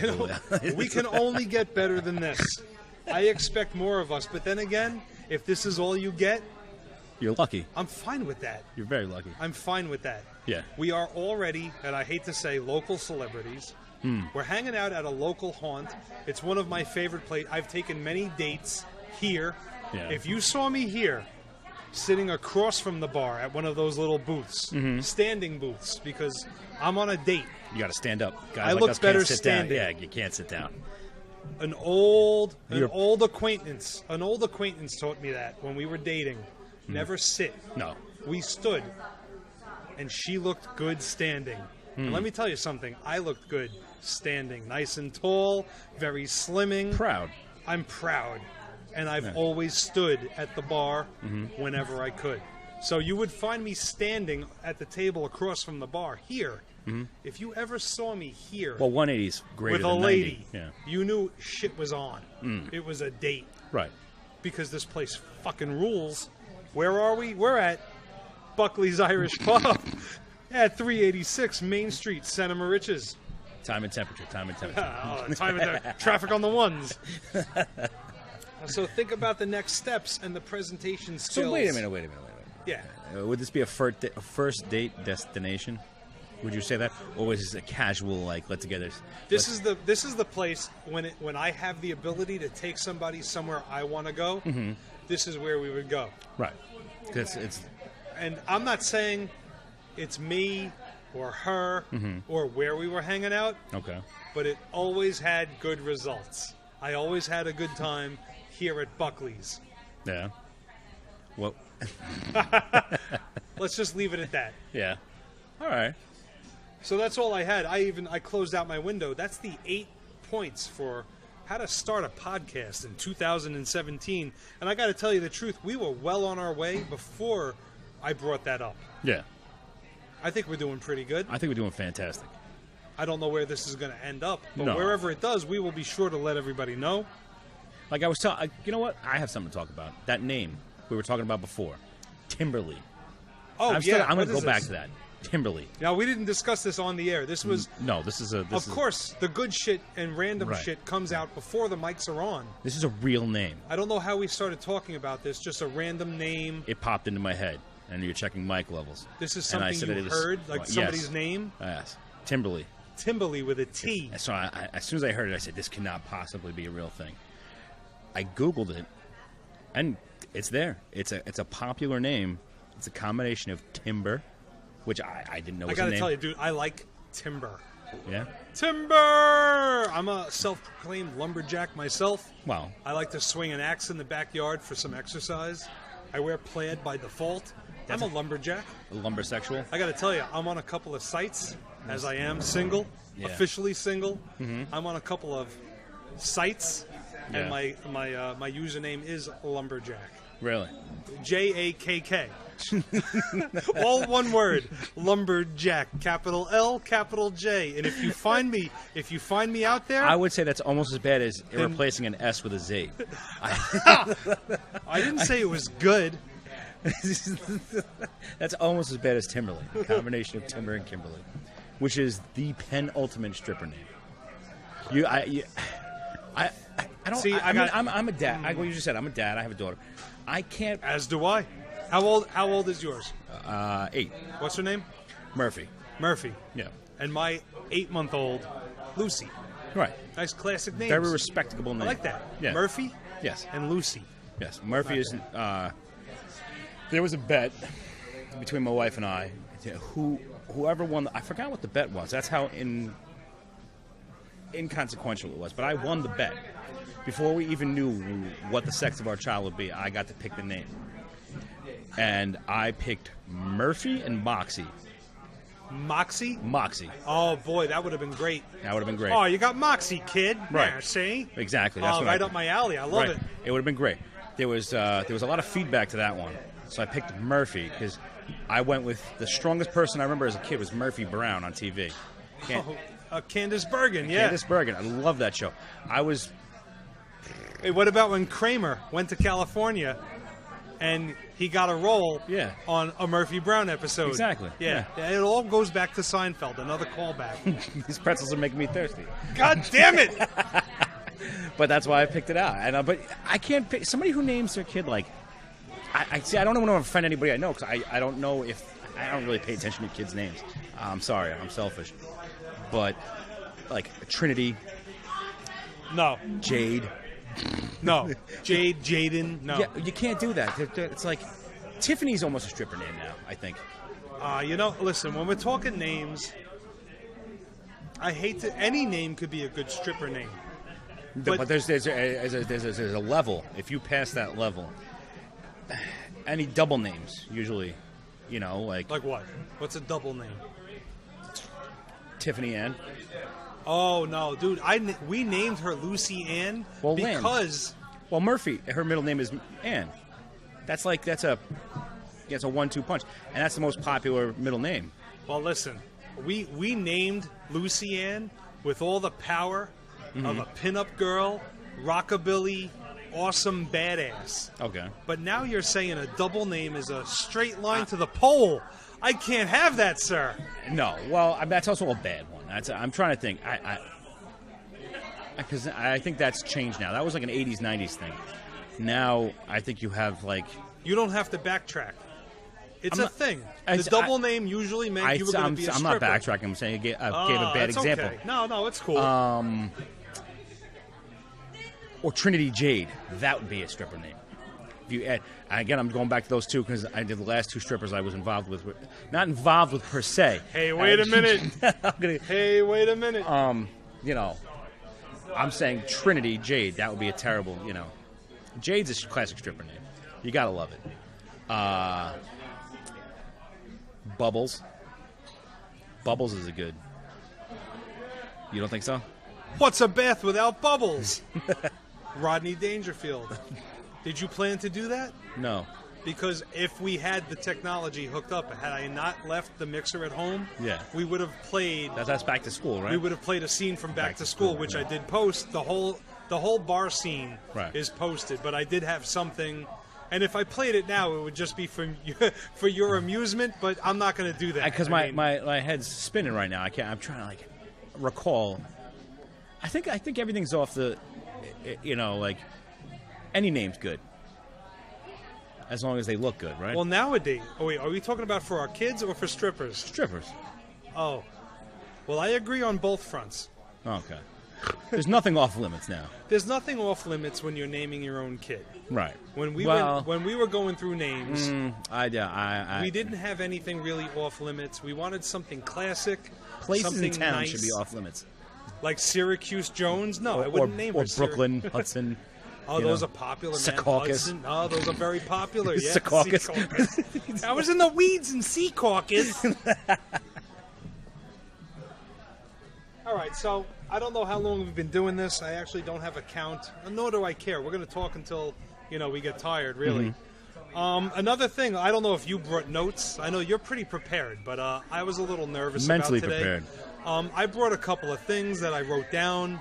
can only get better than this. I expect more of us, but then again, if this is all you get, you're lucky. I'm fine with that. You're very lucky. I'm fine with that. Yeah. We are already, and I hate to say, local celebrities. We're hanging out at a local haunt. It's one of my favorite places. I've taken many dates here. Yeah. If you saw me here, sitting across from the bar at one of those little booths, standing booths, because I'm on a date. You got to stand up. Guys I like look us better can't sit standing. down. Yeah, you can't sit down. An old acquaintance taught me that when we were dating. Never sit. No. We stood, and she looked good standing. And let me tell you something. I looked good standing, nice and tall, very slimming. Proud. I'm proud, and I've always stood at the bar whenever I could. So you would find me standing at the table across from the bar here. If you ever saw me here, well, 180's greater with a than 90. lady, Yeah. you knew shit was on. It was a date. Right. Because this place fucking rules. Where are we? We're at Buckley's Irish Pub at 386 Main Street, Santa Mauritius. Time and temperature. Traffic on the ones. So think about the next steps and the presentation skills. So wait a minute. Yeah. Would this be a first date destination? Would you say that, or was this a casual let's get this? This is the place when I have the ability to take somebody somewhere I want to go. This is where we would go. Right. It's. And I'm not saying it's me or her or where we were hanging out. Okay. But it always had good results. I always had a good time here at Buckley's. Yeah. Well. Let's just leave it at that. Yeah. All right. So that's all I had. I closed out my window. That's the 8 points for how to start a podcast in 2017. And I got to tell you the truth, we were well on our way before I brought that up. Yeah. I think we're doing pretty good. I think we're doing fantastic. I don't know where this is going to end up, but No. wherever it does, we will be sure to let everybody know. Like I was telling, you know what? I have something to talk about. That name we were talking about before, Timberly. Oh, I'm going to go back to that. Timberly. Now, we didn't discuss this on the air. This was... No, this is a... Of course, the good shit and random Right. shit comes out before the mics are on. This is a real name. I don't know how we started talking about this, just a random name. It popped into my head, and you're checking mic levels. This is And I something said you it is- heard, like well, somebody's yes. name? Yes. Timberly. Timberly with a T. So as soon as I heard it, I said, this cannot possibly be a real thing. I Googled it, and it's there. It's a popular name. It's a combination of timber, which I didn't know I was a gotta name. tell you, dude, I like timber. Yeah? Timber! I'm a self-proclaimed lumberjack myself. Well, I like to swing an axe in the backyard for some exercise. I wear plaid by default. I'm a lumberjack. a lumbersexual. I gotta tell you, I'm on a couple of sites, as I am single, Yeah. officially single. I'm on a couple of sites, and Yeah. my username is lumberjack. Really? JAKK. All one word, lumberjack. Capital L, capital J. And if you find me out there, I would say that's almost as bad as replacing an S with a Z. I didn't say it was good. That's almost as bad as Timberly. A combination of Timber and Kimberly, which is the penultimate stripper name. I don't. See, I'm a dad. Like what you just said, I'm a dad. I have a daughter. I can't. As do I. How old is yours? 8. What's her name? Murphy. Murphy. Yeah. And my 8-month-old, Lucy. Right. Nice classic names. Very respectable name. I like that. Yeah. Murphy Yes. and Lucy. Yes. Murphy is. There was a bet between my wife and I. Whoever won. I forgot what the bet was. That's how inconsequential it was. But I won the bet. Before we even knew what the sex of our child would be, I got to pick the name. And I picked Murphy and Moxie. Moxie? Moxie. Oh, boy, that would have been great. That would have been great. Oh, you got Moxie, kid. Right. Yeah, see? Exactly. That's Oh, what right I up my alley. I love right. it. It would have been great. There was a lot of feedback to that one. So I picked Murphy because I went with the strongest person I remember as a kid was Murphy Brown on TV. Candace Bergen, yeah. Candace Bergen. I love that show. Hey, what about when Kramer went to California and he got a role on a Murphy Brown episode? Exactly. Yeah. It all goes back to Seinfeld. Another callback. These pretzels are making me thirsty. God damn it! But that's why I picked it out. And but I can't pick somebody who names their kid like. I see. I don't want to offend anybody I know because I don't know if I don't really pay attention to kids' names. I'm sorry. I'm selfish. But like Trinity. No. Jade. No. Jade, Jaden, no. Yeah, you can't do that. It's like Tiffany's almost a stripper name now, I think. Listen, when we're talking names, I hate to. Any name could be a good stripper name. But there's a level. If you pass that level, any double names usually, like what? What's a double name? Tiffany Ann. Oh no, dude! We named her Lucy Ann because Murphy. Her middle name is Ann. That's a 1-2 punch, and that's the most popular middle name. Well, listen, we named Lucy Ann with all the power of a pinup girl, rockabilly, awesome badass. Okay. But now you're saying a double name is a straight line to the pole. I can't have that, sir. No. Well, that's also a bad one. I'm trying to think. Because I think that's changed now. That was like an 80s, 90s thing. Now I think you have like. You don't have to backtrack. It's a thing. The double name usually meant you were going to be a stripper. I'm not backtracking. I'm saying I gave a bad example. Okay. No, it's cool. Or Trinity Jade. That would be a stripper name. If you add, again, I'm going back to those two because I did the last two strippers I was involved with. Not involved with per se. Hey, wait a minute. Hey, wait a minute. I'm saying Trinity Jade. That would be a terrible, Jade's a classic stripper name. You gotta love it. Bubbles. Bubbles is a good. You don't think so? What's a bath without bubbles? Rodney Dangerfield. Did you plan to do that? No. Because if we had the technology hooked up, had I not left the mixer at home, we would have played. That's Back to School, right? We would have played a scene from Back to School, which I did post. The whole bar scene is posted, but I did have something, And if I played it now, it would just be for your amusement. But I'm not going to do that Because my head's spinning right now. I can't. I'm trying to like recall. I think everything's off the. Like any name's good. As long as they look good, right? Well, nowadays, wait, are we talking about for our kids or for strippers? Strippers. Oh, well, I agree on both fronts. Okay. There's nothing off limits now. There's nothing off limits when you're naming your own kid. Right. When we were going through names, we didn't have anything really off limits. We wanted something classic, places something in town nice, should be off limits. like Syracuse Jones. No, I wouldn't name her. Or Brooklyn Hudson. Oh, those are popular, man. Secaucus. Oh, those are very popular. Yeah, Secaucus. I was in the weeds in Secaucus. All right, so I don't know how long we've been doing this. I actually don't have a count, nor do I care. We're going to talk until, we get tired, really. Another thing, I don't know if you brought notes. I know you're pretty prepared, but I was a little nervous Mentally about today. prepared. I brought a couple of things that I wrote down.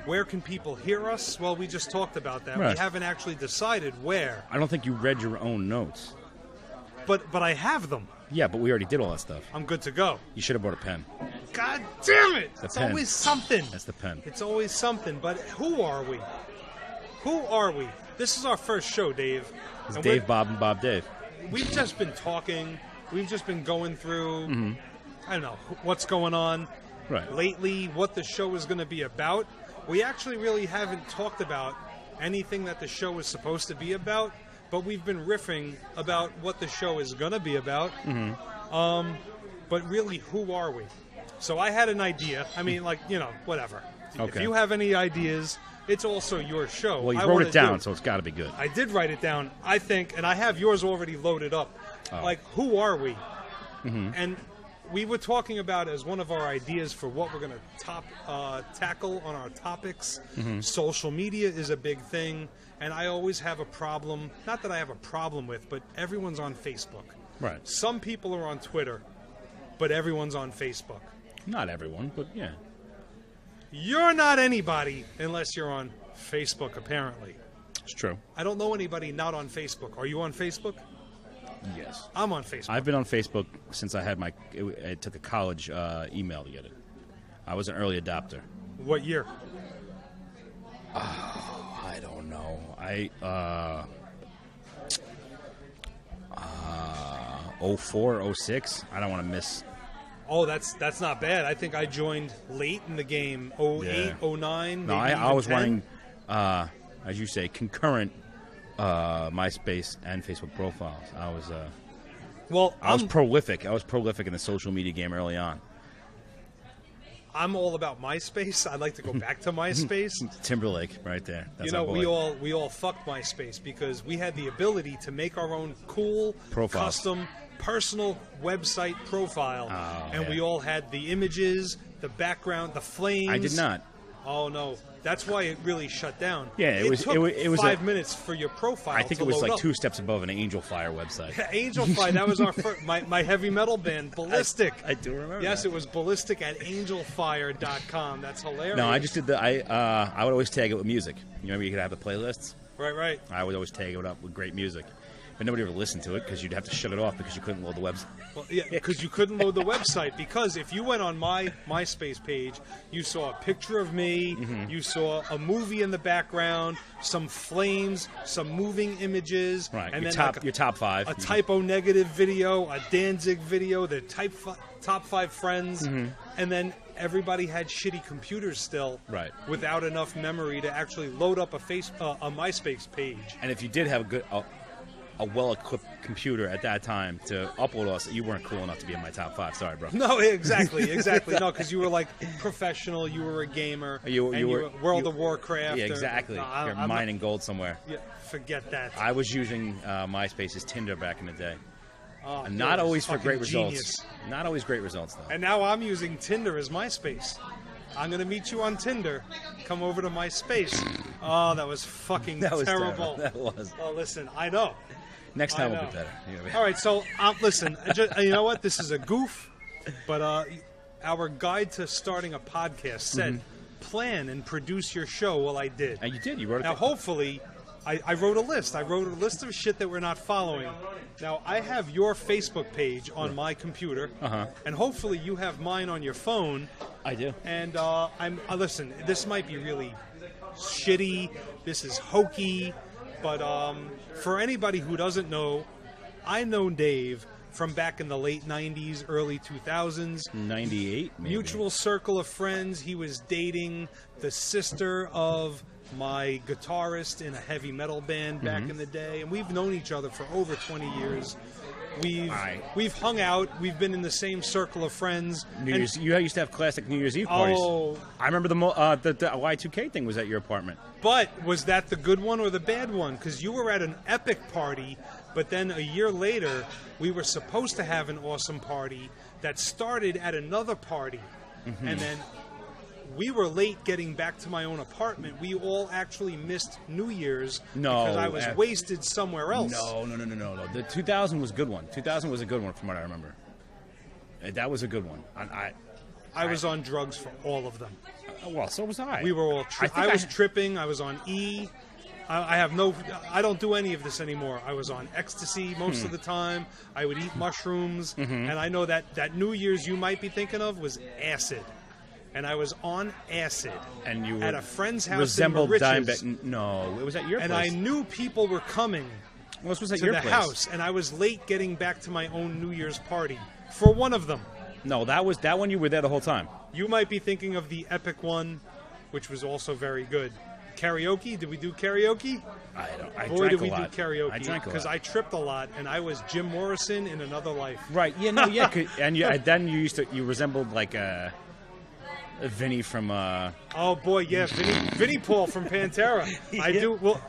Where can people hear us? Well, we just talked about that. Right. We haven't actually decided where. I don't think you read your own notes. But I have them. Yeah, but we already did all that stuff. I'm good to go. You should have brought a pen. God damn it! The It's pen. always something. That's the pen. It's always something. But who are we? Who are we? This is our first show, Dave. It's And Dave, Bob, and Bob Dave. We've just been talking. We've just been going through, I don't know, what's going on Right. lately, what the show is going to be about. We actually really haven't talked about anything that the show is supposed to be about, but we've been riffing about what the show is going to be about. But really, who are we? So I had an idea. I mean, whatever. If Okay. you have any ideas, it's also your show. Well, you I wrote wanna it down, do- so it's got to be good. I did write it down, I think, and I have yours already loaded up. Oh. Like, who are we? And we were talking about as one of our ideas for what we're going to tackle on our topics. Social media is a big thing, and I always have a problem, not that I have a problem with, but everyone's on Facebook. Right. Some people are on Twitter, but everyone's on Facebook. Not everyone, but yeah. You're not anybody unless you're on Facebook, apparently. It's true. I don't know anybody not on Facebook. Are you on Facebook? Yes. I'm on Facebook. I've been on Facebook since I had I took a college email to get it. I was an early adopter. What year? I don't know. 04, 06. I don't want to miss. Oh, that's not bad. I think I joined late in the game. 08, 09. No, maybe I even was 10. running, as you say, concurrent MySpace and Facebook profiles. I was prolific. I was prolific in the social media game early on. I'm all about MySpace. I'd like to go back to MySpace. Timberlake, right there. That's our boy. we all fucked MySpace because we had the ability to make our own cool, Profiles. custom, personal website profile, and yeah. we all had the images, the background, the flames. I did not. Oh no, that's why it really shut down. Yeah, it was- took it was 5 minutes for your profile. I think to it was load like up. 2 steps above an Angel Fire website. Angel Fire. That was our first, my heavy metal band, Ballistic. I do remember Yes, that. it was ballistic at angelfire.com. That's hilarious. No, I just did I would always tag it with music. You remember you could have the playlists? Right. I would always tag it up with great music. But nobody ever listened to it because you'd have to shut it off because you couldn't load the website. Well, yeah, because you couldn't load the website. Because if you went on my MySpace page, you saw a picture of me, you saw a movie in the background, some flames, some moving images, Right. and your then top your top 5. a typo negative video, a Danzig video, the top 5 friends, and then everybody had shitty computers still, Right. without enough memory to actually load up a MySpace page. And if you did have a well-equipped computer at that time to upload us, you weren't cool enough to be in my top 5. Sorry, bro. No, exactly. No, because you were like professional, you were a gamer, You and were World of Warcraft. Yeah, or- exactly. No, You're I'm mining gold somewhere. Not, yeah, forget that. I was using MySpace as Tinder back in the day. Oh, And you're not a always for fucking great genius. results. Not always great results, though. And now I'm using Tinder as MySpace. I'm going to meet you on Tinder. Come over to MySpace. Oh, that was fucking That was terrible. That was. Oh, listen, I know. Next time I will know. be better. Yeah, All right, so listen, you know what? This is a goof, but our guide to starting a podcast said, plan and produce your show. Well, I did. And you did. You wrote it Now, down. hopefully, I wrote a list. I wrote a list of shit that we're not following. Now, I have your Facebook page on my computer, and hopefully you have mine on your phone. I do. And listen, this might be really shitty. This is hokey. But for anybody who doesn't know, I know Dave from back in the late 90s, early 2000s. 98, maybe. Mutual circle of friends. He was dating the sister of my guitarist in a heavy metal band back in the day. And we've known each other for over 20 years. We've hung out. We've been in the same circle of friends. You used to have classic New Year's Eve parties. Oh. I remember the Y2K thing was at your apartment. But was that the good one or the bad one? Because you were at an epic party, but then a year later, we were supposed to have an awesome party that started at another party. And then we were late getting back to my own apartment. We all actually missed New Year's because I was wasted somewhere else. No. The 2000 was a good one. 2000 was a good one from what I remember. That was a good one. I was on drugs for all of them. Well, so was I. We were all. I was tripping. I was on E. I don't do any of this anymore. I was on ecstasy most of the time. I would eat mushrooms, and I know that New Year's you might be thinking of was acid. And I was on acid. And you were at a friend's house resembled in Mauritius. No, it was at your place. And I knew people were coming this was at to your the place. house, and I was late getting back to my own New Year's party for one of them. No, that one you were there the whole time. You might be thinking of the epic one, which was also very good. Karaoke? Did we do karaoke? I Boy, drank did we a lot. do karaoke. I drank a lot. Because I tripped a lot, and I was Jim Morrison in another life. Right, and then you resembled like Vinny from Oh boy, yeah, Vinny Paul from Pantera. I do well,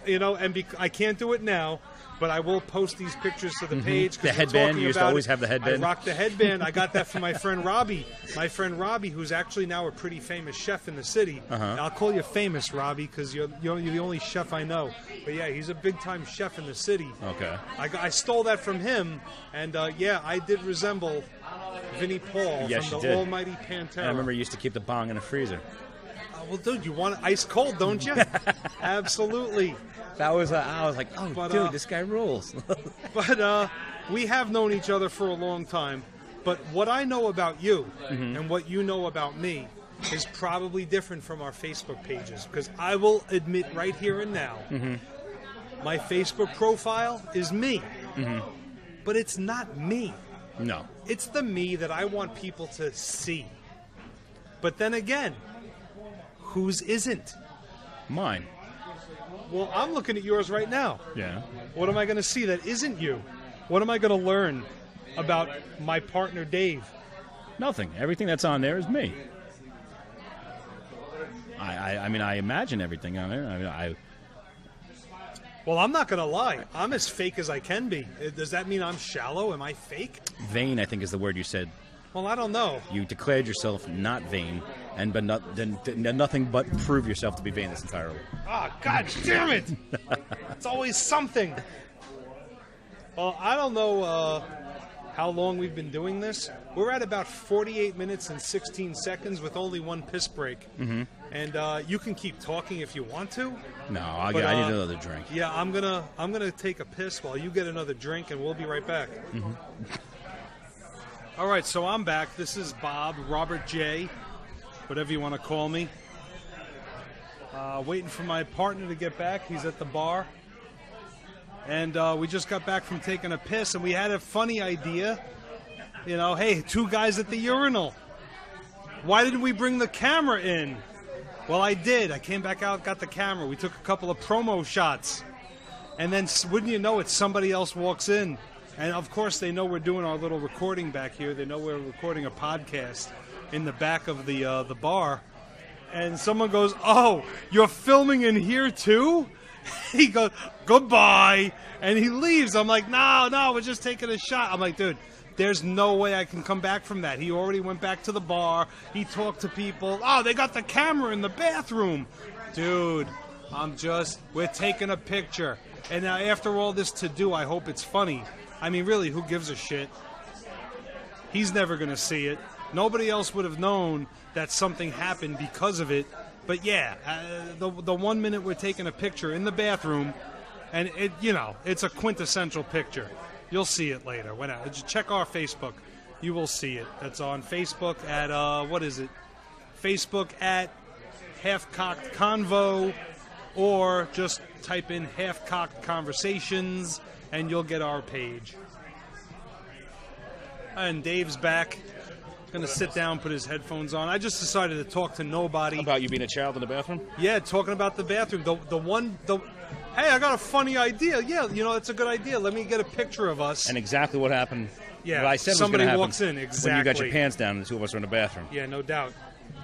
I can't do it now, but I will post these pictures to the page. The headband. You used to always have the headband. I rocked the headband. I got that from my friend Robbie. My friend Robbie, who's actually now a pretty famous chef in the city. I'll call you famous, Robbie, because you're the only chef I know. But yeah, he's a big time chef in the city. Okay. I stole that from him, and I did resemble Vinnie Paul from the almighty Pantera. I remember you used to keep the bong in the freezer. Well, dude, you want it ice cold, don't you? Absolutely. That was I was like, dude, this guy rules. But we have known each other for a long time. But what I know about you and what you know about me is probably different from our Facebook pages. Because I will admit right here and now, my Facebook profile is me. But it's not me. No. It's the me that I want people to see. But then again, whose isn't? Mine. Well, I'm looking at yours right now. Yeah. What am I going to see that isn't you? What am I going to learn about my partner, Dave? Nothing. Everything that's on there is me. I mean, I imagine everything on there. Well, I'm not going to lie. I'm as fake as I can be. Does that mean I'm shallow? Am I fake? Vain, I think, is the word you said. Well, I don't know. You declared yourself not vain, but nothing but prove yourself to be vain this entire way. Ah, God damn it! It's always something. Well, I don't know how long we've been doing this. We're at about 48 minutes and 16 seconds with only one piss break. And you can keep talking if you want to. No, I need another drink. Yeah, I'm gonna take a piss while you get another drink, and we'll be right back. All right, so I'm back. This is Bob, Robert J, whatever you want to call me. Waiting for my partner to get back. He's at the bar. And we just got back from taking a piss, and we had a funny idea. Hey, two guys at the urinal. Why didn't we bring the camera in? Well, I did. I came back out, got the camera. We took a couple of promo shots. And then, wouldn't you know it, somebody else walks in. And, of course, they know we're doing our little recording back here. They know we're recording a podcast in the back of the bar. And someone goes, "Oh, you're filming in here, too?" He goes, "Goodbye." And he leaves. I'm like, no, we're just taking a shot. I'm like, dude, there's no way I can come back from that. He already went back to the bar. He talked to people. Oh, they got the camera in the bathroom. Dude, we're taking a picture. And now after all this to do, I hope it's funny. I mean, really, who gives a shit? He's never going to see it. Nobody else would have known that something happened because of it. But yeah, the 1 minute we're taking a picture in the bathroom, And it's a quintessential picture. You'll see it later. Just check our Facebook. You will see it. That's on Facebook at what is it? Facebook at Half-Cocked Convo, or just type in Half-Cocked Conversations, and you'll get our page. And Dave's back. Going to sit down, put his headphones on. I just decided to talk to nobody. About you being a child in the bathroom? Yeah, talking about the bathroom. Hey, I got a funny idea. Yeah, it's a good idea. Let me get a picture of us. And exactly what happened. Yeah, what I said somebody was gonna walks happen in. Exactly. When you got your pants down and the two of us were in the bathroom. Yeah, no doubt.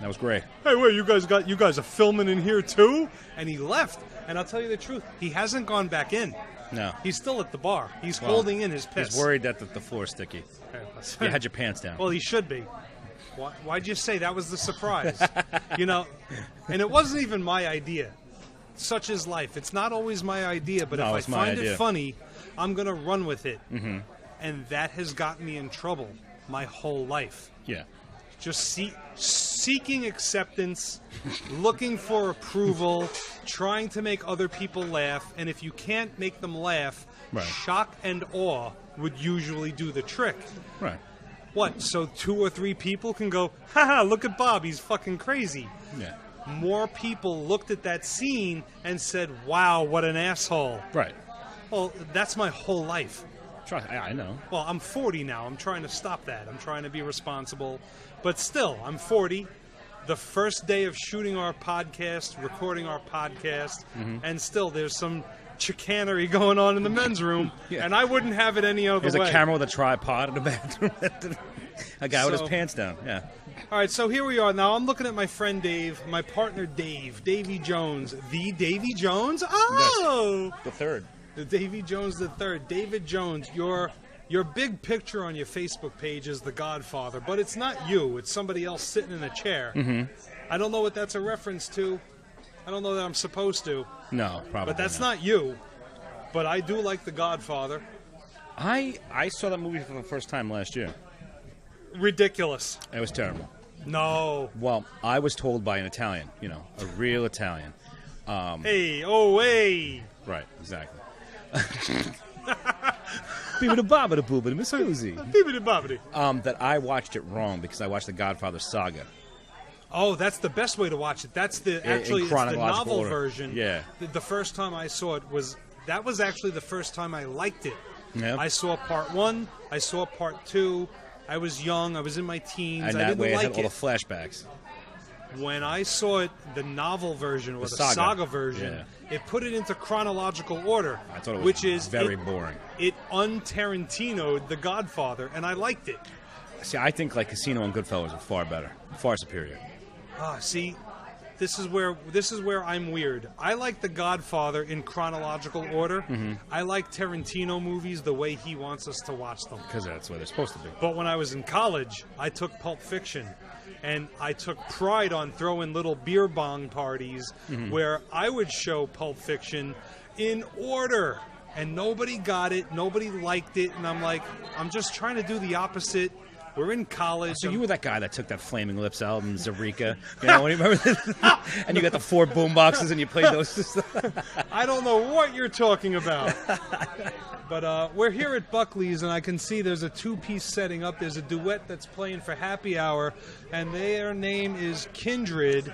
That was great. Hey, wait, you guys are filming in here too? And he left. And I'll tell you the truth, he hasn't gone back in. No. He's still at the bar. He's holding in his piss. He's worried that the floor's sticky. You had your pants down. Well, he should be. Why'd you say that was the surprise? And it wasn't even my idea. Such is life. It's not always my idea, but if I find it funny, I'm going to run with it. Mm-hmm. And that has gotten me in trouble my whole life. Yeah. Just seeking acceptance, looking for approval, trying to make other people laugh. And if you can't make them laugh, shock and awe would usually do the trick. Right. What? So 2 or 3 people can go, haha, look at Bob, he's fucking crazy. Yeah. More people looked at that scene and said, wow, what an asshole. Right. Well, that's my whole life. I know. Well, I'm 40 now. I'm trying to stop that. I'm trying to be responsible. But still, I'm 40. The first day of shooting our podcast, recording our podcast, and still there's some chicanery going on in the men's room, and I wouldn't have it any other way. There's a camera with a tripod in the bathroom. A guy with his pants down, yeah. All right, so here we are. Now I'm looking at my friend Dave, my partner Dave, Davy Jones. The Davy Jones? Oh! The third. The Davy Jones the third. David Jones, your big picture on your Facebook page is The Godfather, but it's not you. It's somebody else sitting in a chair. Mm-hmm. I don't know what that's a reference to. I don't know that I'm supposed to. No, probably But that's not you. But I do like The Godfather. I saw that movie for the first time last year. Ridiculous. It was terrible. No. Well, I was told by an Italian, a real Italian. Hey. Right, exactly. That I watched it wrong because I watched the Godfather saga. Oh, that's the best way to watch it. That's it's the novel version. Yeah. The first time I saw it was actually the first time I liked it. Yep. I saw part 1. I saw part 2. I was young. I was in my teens. And I that didn't way like it had all the flashbacks. When I saw it, the novel version or the saga version, it put it into chronological order. I thought it was which is very boring. It un-Tarantino'd The Godfather, and I liked it. See, I think like Casino and Goodfellas are far better, far superior. See, this is where I'm weird. I like The Godfather in chronological order. Mm-hmm. I like Tarantino movies the way he wants us to watch them. Because that's where they're supposed to be. But when I was in college, I took Pulp Fiction. And I took pride on throwing little beer bong parties where I would show Pulp Fiction in order. And nobody got it. Nobody liked it. And I'm like, I'm just trying to do the opposite. We're in college. So you were that guy that took that Flaming Lips album, Zerika. When you remember that? And you got the 4 boom boxes and you played those. I don't know what you're talking about. But we're here at Buckley's, and I can see there's a 2-piece setting up. There's a duet that's playing for happy hour, and their name is Kindred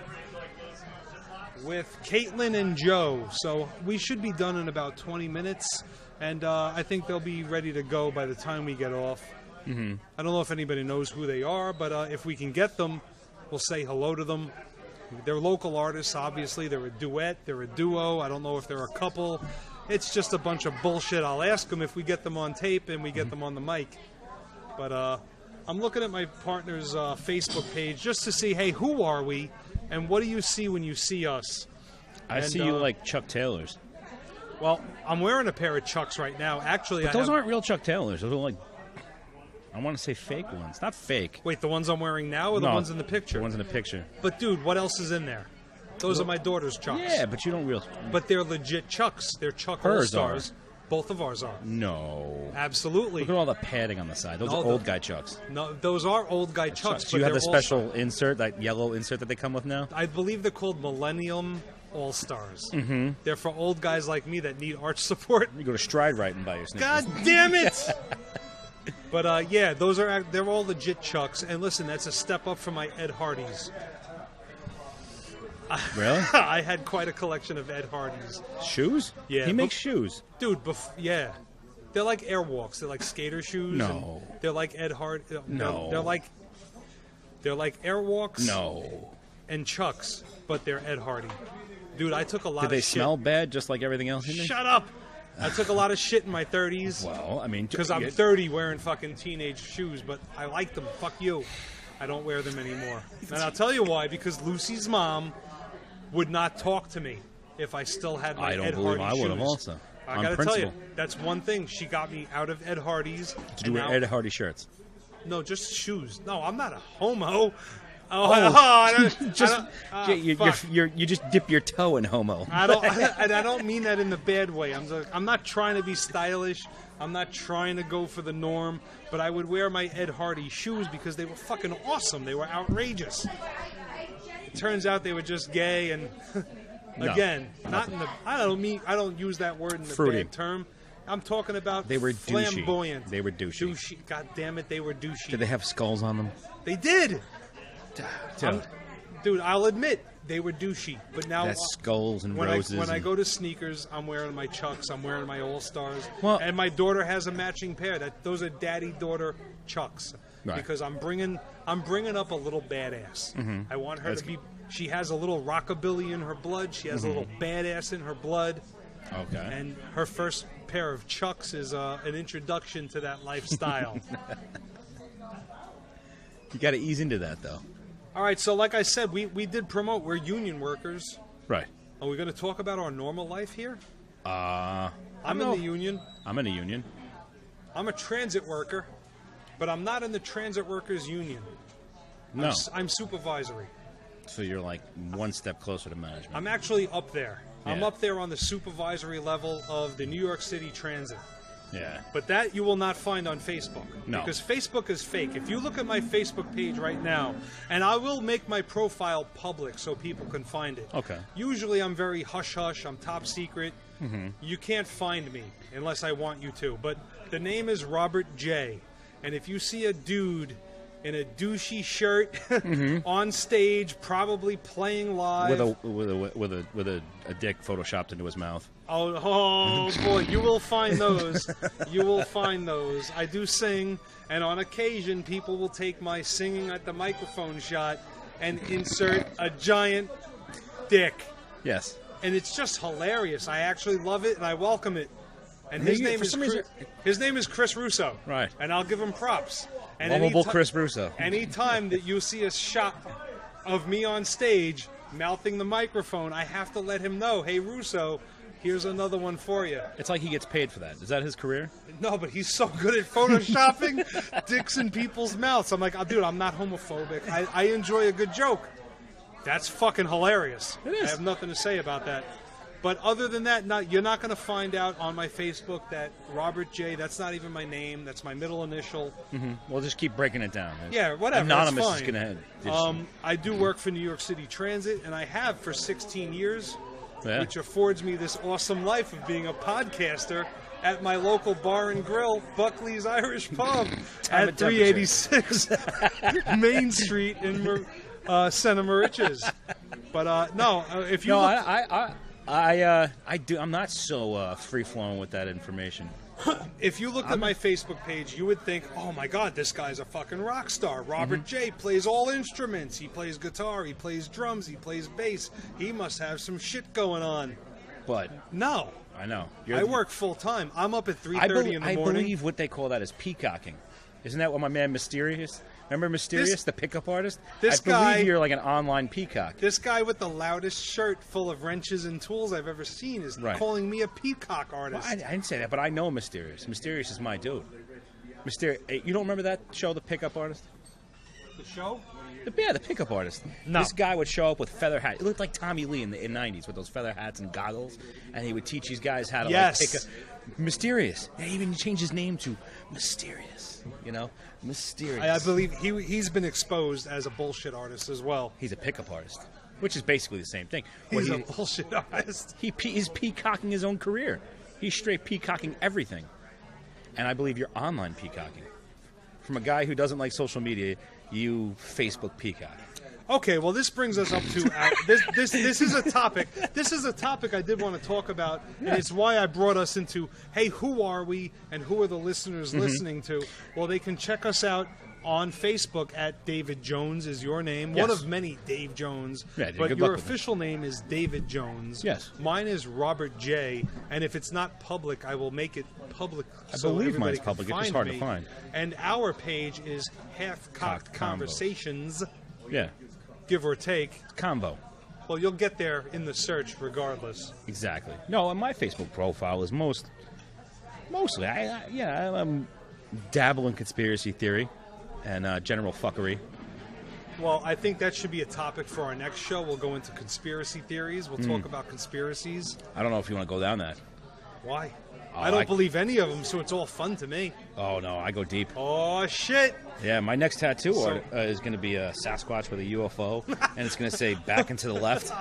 with Caitlin and Joe. So we should be done in about 20 minutes, and I think they'll be ready to go by the time we get off. Mm-hmm. I don't know if anybody knows who they are, but if we can get them, we'll say hello to them. They're local artists, obviously. They're a duet. They're a duo. I don't know if they're a couple. It's just a bunch of bullshit. I'll ask them if we get them on tape and we get them on the mic. But I'm looking at my partner's Facebook page just to see, hey, who are we? And what do you see when you see us? I see you like Chuck Taylors. Well, I'm wearing a pair of Chucks right now. Actually, but those aren't real Chuck Taylors. Those are like, I want to say fake ones. Not fake. Wait, the ones I'm wearing now or the ones in the picture? The ones in the picture. But, dude, what else is in there? Those are my daughter's Chucks. Yeah, but you don't real. But they're legit Chucks. They're Chuck All-Stars. Both of ours are. No. Absolutely. Look at all the padding on the side. Those are old guy Chucks. No, those are old guy Chucks. Do you have the special insert, that yellow insert that they come with now? I believe they're called Millennium All-Stars. Mm-hmm. They're for old guys like me that need arch support. You go to Stride Rite and buy your sneakers. God damn it! But yeah, they're all legit Chucks. And listen, that's a step up from my Ed Hardy's. Really? I had quite a collection of Ed Hardy's. Shoes? Yeah. He makes shoes. Dude, yeah. They're like Airwalks. They're like skater shoes. No. They're like Ed Hardy. No. They're like Airwalks. No. And Chucks, but they're Ed Hardy. Dude, I took a lot Did of they shit. smell bad just like everything else in there? Shut up! I took a lot of shit in my 30s. Well, I mean... Because I'm 30 wearing fucking teenage shoes, but I like them. Fuck you. I don't wear them anymore. And I'll tell you why. Because Lucy's mom would not talk to me if I still had my Ed Hardy shoes. I don't believe I would have also. I gotta tell you, that's one thing. She got me out of Ed Hardy's. Did you wear Ed Hardy shirts? No, just shoes. No, I'm not a homo. You just dip your toe in homo. I don't mean that in the bad way. I'm not trying to be stylish. I'm not trying to go for the norm. But I would wear my Ed Hardy shoes because they were fucking awesome. They were outrageous. It turns out they were just gay and again, not in the. I don't use that word in the bad term. I'm talking about they were flamboyant. Douchey. They were douchey. God damn it, they were douchey. Did they have skulls on them? They did. Dude, I'll admit they were douchey, but now that's skulls and roses. When I go to sneakers, I'm wearing my Chucks. I'm wearing my All-Stars. Well, and my daughter has a matching pair. Those are daddy-daughter Chucks. Right. Because I'm bringing up a little badass. Mm-hmm. I want her to be. She has a little rockabilly in her blood. She has a little badass in her blood. Okay. And her first pair of Chucks is an introduction to that lifestyle. You got to ease into that, though. All right, so like I said, we did promote. We're union workers. Right. Are we going to talk about our normal life here? I'm in the union. I'm in a union. I'm a transit worker, but I'm not in the transit workers union. No. I'm supervisory. So you're like one step closer to management. I'm actually up there. Yeah. I'm up there on the supervisory level of the New York City Transit. Yeah. But that you will not find on Facebook. No. Because Facebook is fake. If you look at my Facebook page right now, and I will make my profile public so people can find it. Okay. Usually I'm very hush-hush. I'm top secret. Mm-hmm. You can't find me unless I want you to. But the name is Robert J. And if you see a dude in a douchey shirt on stage, probably playing live with a dick photoshopped into his mouth. Oh boy, you will find those. You will find those. I do sing, and on occasion, people will take my singing at the microphone shot and insert a giant dick. Yes. And it's just hilarious. I actually love it, and I welcome it. And his name is Chris Russo. Right. And I'll give him props. And lovable Chris Russo. Anytime that you see a shot of me on stage mouthing the microphone, I have to let him know, hey, Russo, here's another one for you. It's like he gets paid for that. Is that his career? No, but he's so good at photoshopping dicks in people's mouths. I'm like, oh, dude, I'm not homophobic. I enjoy a good joke. That's fucking hilarious. It is. I have nothing to say about that. But other than that, you're not going to find out on my Facebook that Robert J., that's not even my name. That's my middle initial. Mm-hmm. Well, just keep breaking it down. Yeah, whatever. Anonymous that's fine. is going to... I do work for New York City Transit, and I have for 16 years, which affords me this awesome life of being a podcaster at my local bar and grill, Buckley's Irish Pub, at 386 Main Street in Santa Mauritius. But no, if you look... I'm not so free-flowing with that information. If you looked at my Facebook page, you would think, oh my God, this guy's a fucking rock star. Robert J. plays all instruments. He plays guitar, he plays drums, he plays bass. He must have some shit going on. But no. I know. I work full-time. I'm up at 3:30 in the morning. I believe what they call that is peacocking. Isn't that what my man Mysterious... Remember Mysterious, the pickup artist? I believe you're like an online peacock. This guy with the loudest shirt full of wrenches and tools I've ever seen is calling me a peacock artist. Well, I didn't say that, but I know Mysterious. Mysterious is my dude. Mysterious. You don't remember that show, The Pickup Artist? The show? The pickup artist. No. This guy would show up with feather hats. It looked like Tommy Lee in the 90s with those feather hats and goggles, and he would teach these guys how to pick a... Mysterious. Yeah, he even changed his name to Mysterious. You know? Mysterious. I believe he's been exposed as a bullshit artist as well. He's a pickup artist. which is basically the same thing. He's a bullshit artist. He's peacocking his own career. He's straight peacocking everything. And I believe you're online peacocking. From a guy who doesn't like social media, you Facebook peacock. Okay, well, this brings us up to this is a topic. This is a topic I did want to talk about, and it's why I brought us into, hey, who are we, and who are the listeners listening to? Well, they can check us out on Facebook at David Jones is your name. Yes. One of many Dave Jones. Yeah, but good your luck with official name is David Jones. Yes. Mine is Robert J. And if it's not public, I will make it public. I so believe everybody mine's can public. It's just find hard me. to find. And our page is Half-Cocked Cocked Conversations, Yeah. give or take. Combo. Well, you'll get there in the search regardless. Exactly. No, and my Facebook profile is mostly I'm dabble in conspiracy theory and general fuckery. Well, I think that should be a topic for our next show. We'll go into conspiracy theories. We'll talk about conspiracies. I don't know if you want to go down that. Why? Oh, I don't believe any of them, so it's all fun to me. Oh no, I go deep. Oh, shit. Yeah, my next tattoo So- is going to be a Sasquatch with a UFO, and it's going to say "back and to the left."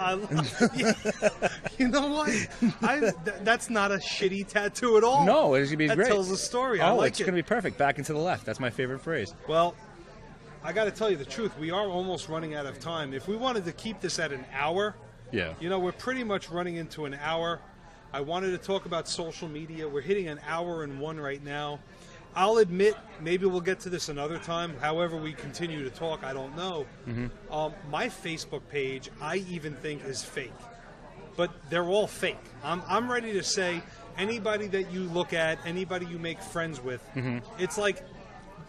You know what? That's not a shitty tattoo at all. No, it's going to be that great. tells a story. Oh, I like it's it. going to be perfect. Back and to the left. That's my favorite phrase. Well, I got to tell you the truth. We are almost running out of time. If we wanted to keep this at an hour, Yeah. you know, we're pretty much running into an hour. I wanted to talk about social media. We're hitting an hour and one right now. I'll admit, maybe we'll get to this another time. However we continue to talk, I don't know. My Facebook page, I even think is fake. But they're all fake. I'm ready to say anybody that you look at, anybody you make friends with, it's like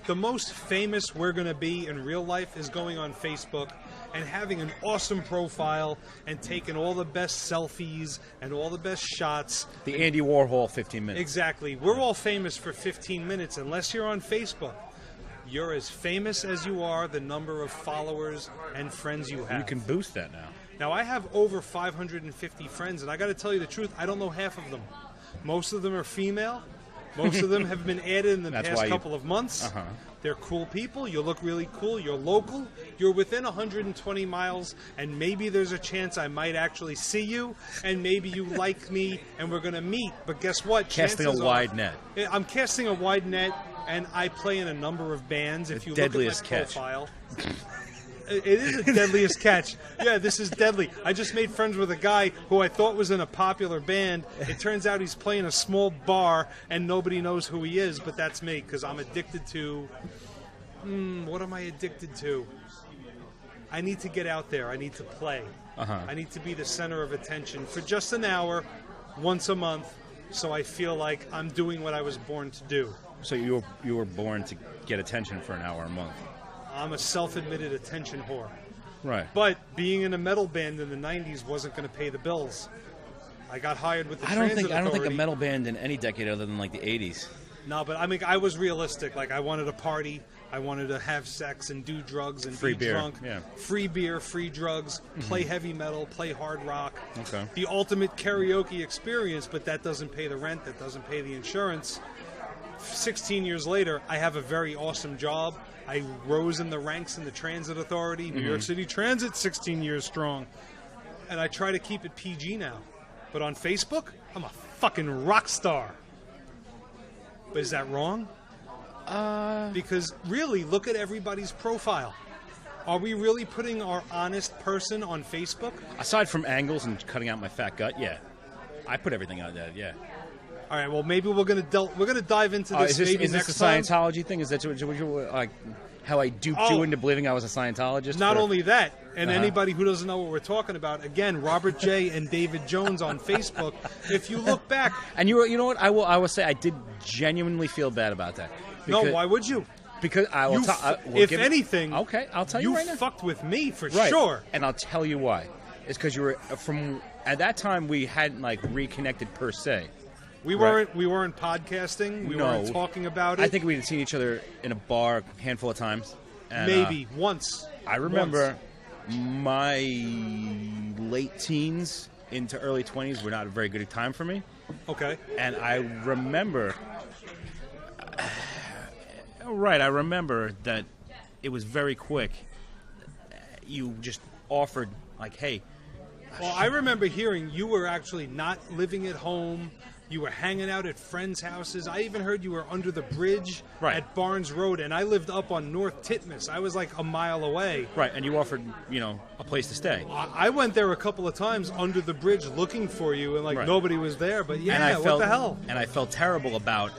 the most famous we're going to be in real life is going on Facebook and having an awesome profile and taking all the best selfies and all the best shots. The Andy Warhol 15 minutes. Exactly. We're all famous for 15 minutes unless you're on Facebook. You're as famous as you are the number of followers and friends you have. You can boost that now. Now, I have over 550 friends, and I got to tell you the truth, I don't know half of them. Most of them are female. Most of them have been added in the That's past why couple of months. Uh-huh. They're cool people. You look really cool. You're local. You're within 120 miles, and maybe there's a chance I might actually see you, and maybe you like me, and we're going to meet. But guess what? Casting Chances a wide net. I'm casting a wide net, and I play in a number of bands. If The you look at my deadliest catch. profile. It is the deadliest catch. Yeah, this is deadly. I just made friends with a guy who I thought was in a popular band. It turns out he's playing a small bar, and nobody knows who he is, but that's me, because I'm addicted to... what am I addicted to? I need to get out there. I need to play. I need to be the center of attention for just an hour, once a month, so I feel like I'm doing what I was born to do. So you were born to get attention for an hour a month. I'm a self-admitted attention whore. Right. But being in a metal band in the 90s wasn't going to pay the bills. I got hired with the I don't Transit think a Authority. metal band in any decade other than like the 80s. No, but I mean, I was realistic. Like, I wanted to party. I wanted to have sex and do drugs and Free be beer, drunk. yeah. Free beer, free drugs, play heavy metal, play hard rock. Okay. The ultimate karaoke experience, but that doesn't pay the rent. That doesn't pay the insurance. 16 years later, I have a very awesome job. I rose in the ranks in the Transit Authority, New York City Transit, 16 years strong. And I try to keep it PG now. But on Facebook, I'm a fucking rock star. But is that wrong? Because really, look at everybody's profile. Are we really putting our honest person on Facebook? Aside from angles and cutting out my fat gut, yeah. I put everything out there, yeah. All right. Well, maybe we're gonna dive into this. Is maybe this next a time. Scientology thing? Is that what you like? How I duped you into believing I was a Scientologist? Not or- only that, and anybody who doesn't know what we're talking about, again, Robert J. and David Jones on Facebook. If you look back, And you know what? I will say I did genuinely feel bad about that. no, Because- why would you? Because I will. If anything, okay, I'll tell you right now. fucked with me for Right. sure. And I'll tell you why. It's because you were from at that time we hadn't like reconnected per se. We Right. weren't podcasting. We No. weren't talking about it. I think we had seen each other in a bar a handful of times. And, maybe once. I remember my late teens into early 20s were not a very good time for me. Okay. And I remember, I remember that it was very quick. You just offered Like, hey. Well, I remember hearing you were actually not living at home. You were hanging out at friends' houses. I even heard you were under the bridge at Barnes Road, and I lived up on North Titmus. I was like a mile away. Right, and you offered, a place to stay. I went there a couple of times under the bridge looking for you, and nobody was there. But what the hell? And I felt terrible about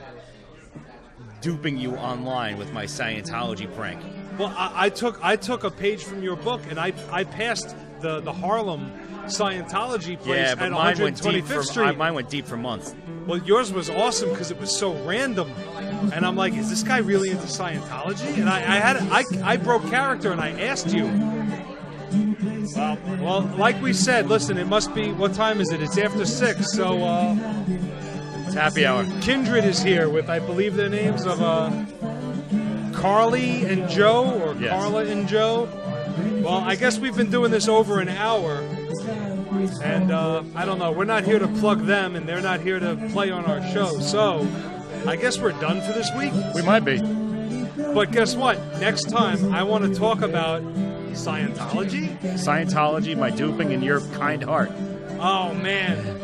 duping you online with my Scientology prank. Well, I took a page from your book, and I passed the Harlem Scientology place at 125th Street. Mine went deep for months. Well, yours was awesome because it was so random, and I'm like, is this guy really into Scientology? And I broke character, and I asked you. Well, like we said, listen, it must be, what time is it? It's after 6, so it's happy hour. Kindred is here with, I believe, their names of Carly and Joe, or Carla and Joe. Well, I guess we've been doing this over an hour. And I don't know, we're not here to plug them, and they're not here to play on our show. So I guess we're done for this week. We might be. But guess what? Next time I want to talk about Scientology. Scientology, my duping, and your kind heart. Oh man.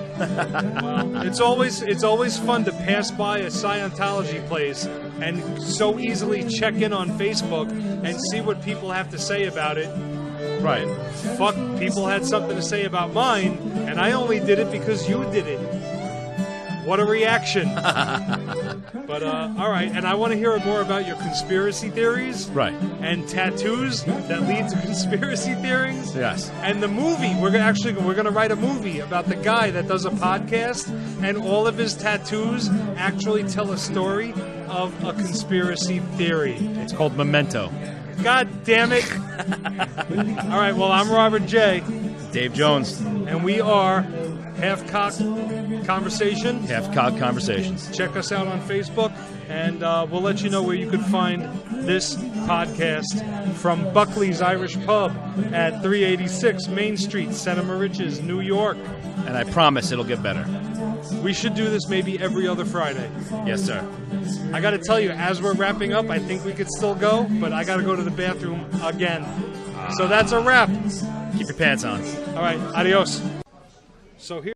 Well, it's always fun to pass by a Scientology place and so easily check in on Facebook and see what people have to say about it. Right. Fuck, people had something to say about mine, and I only did it because you did it. What a reaction. But, all right, and I want to hear more about your conspiracy theories. Right. And tattoos that lead to conspiracy theories. Yes. And the movie, we're going to write a movie about the guy that does a podcast, and all of his tattoos actually tell a story of a conspiracy theory. It's called Memento. God damn it. All right, well, I'm Robert J. Dave Jones. And we are Half Cock Conversation. Half Cock Conversations. Check us out on Facebook, and we'll let you know where you can find this podcast from Buckley's Irish Pub at 386 Main Street, Santa Mauritius, New York. And I promise it'll get better. We should do this maybe every other Friday. Yes, sir. I got to tell you, as we're wrapping up, I think we could still go, but I got to go to the bathroom again. So that's a wrap. Keep your pants on. All right, adios. So here.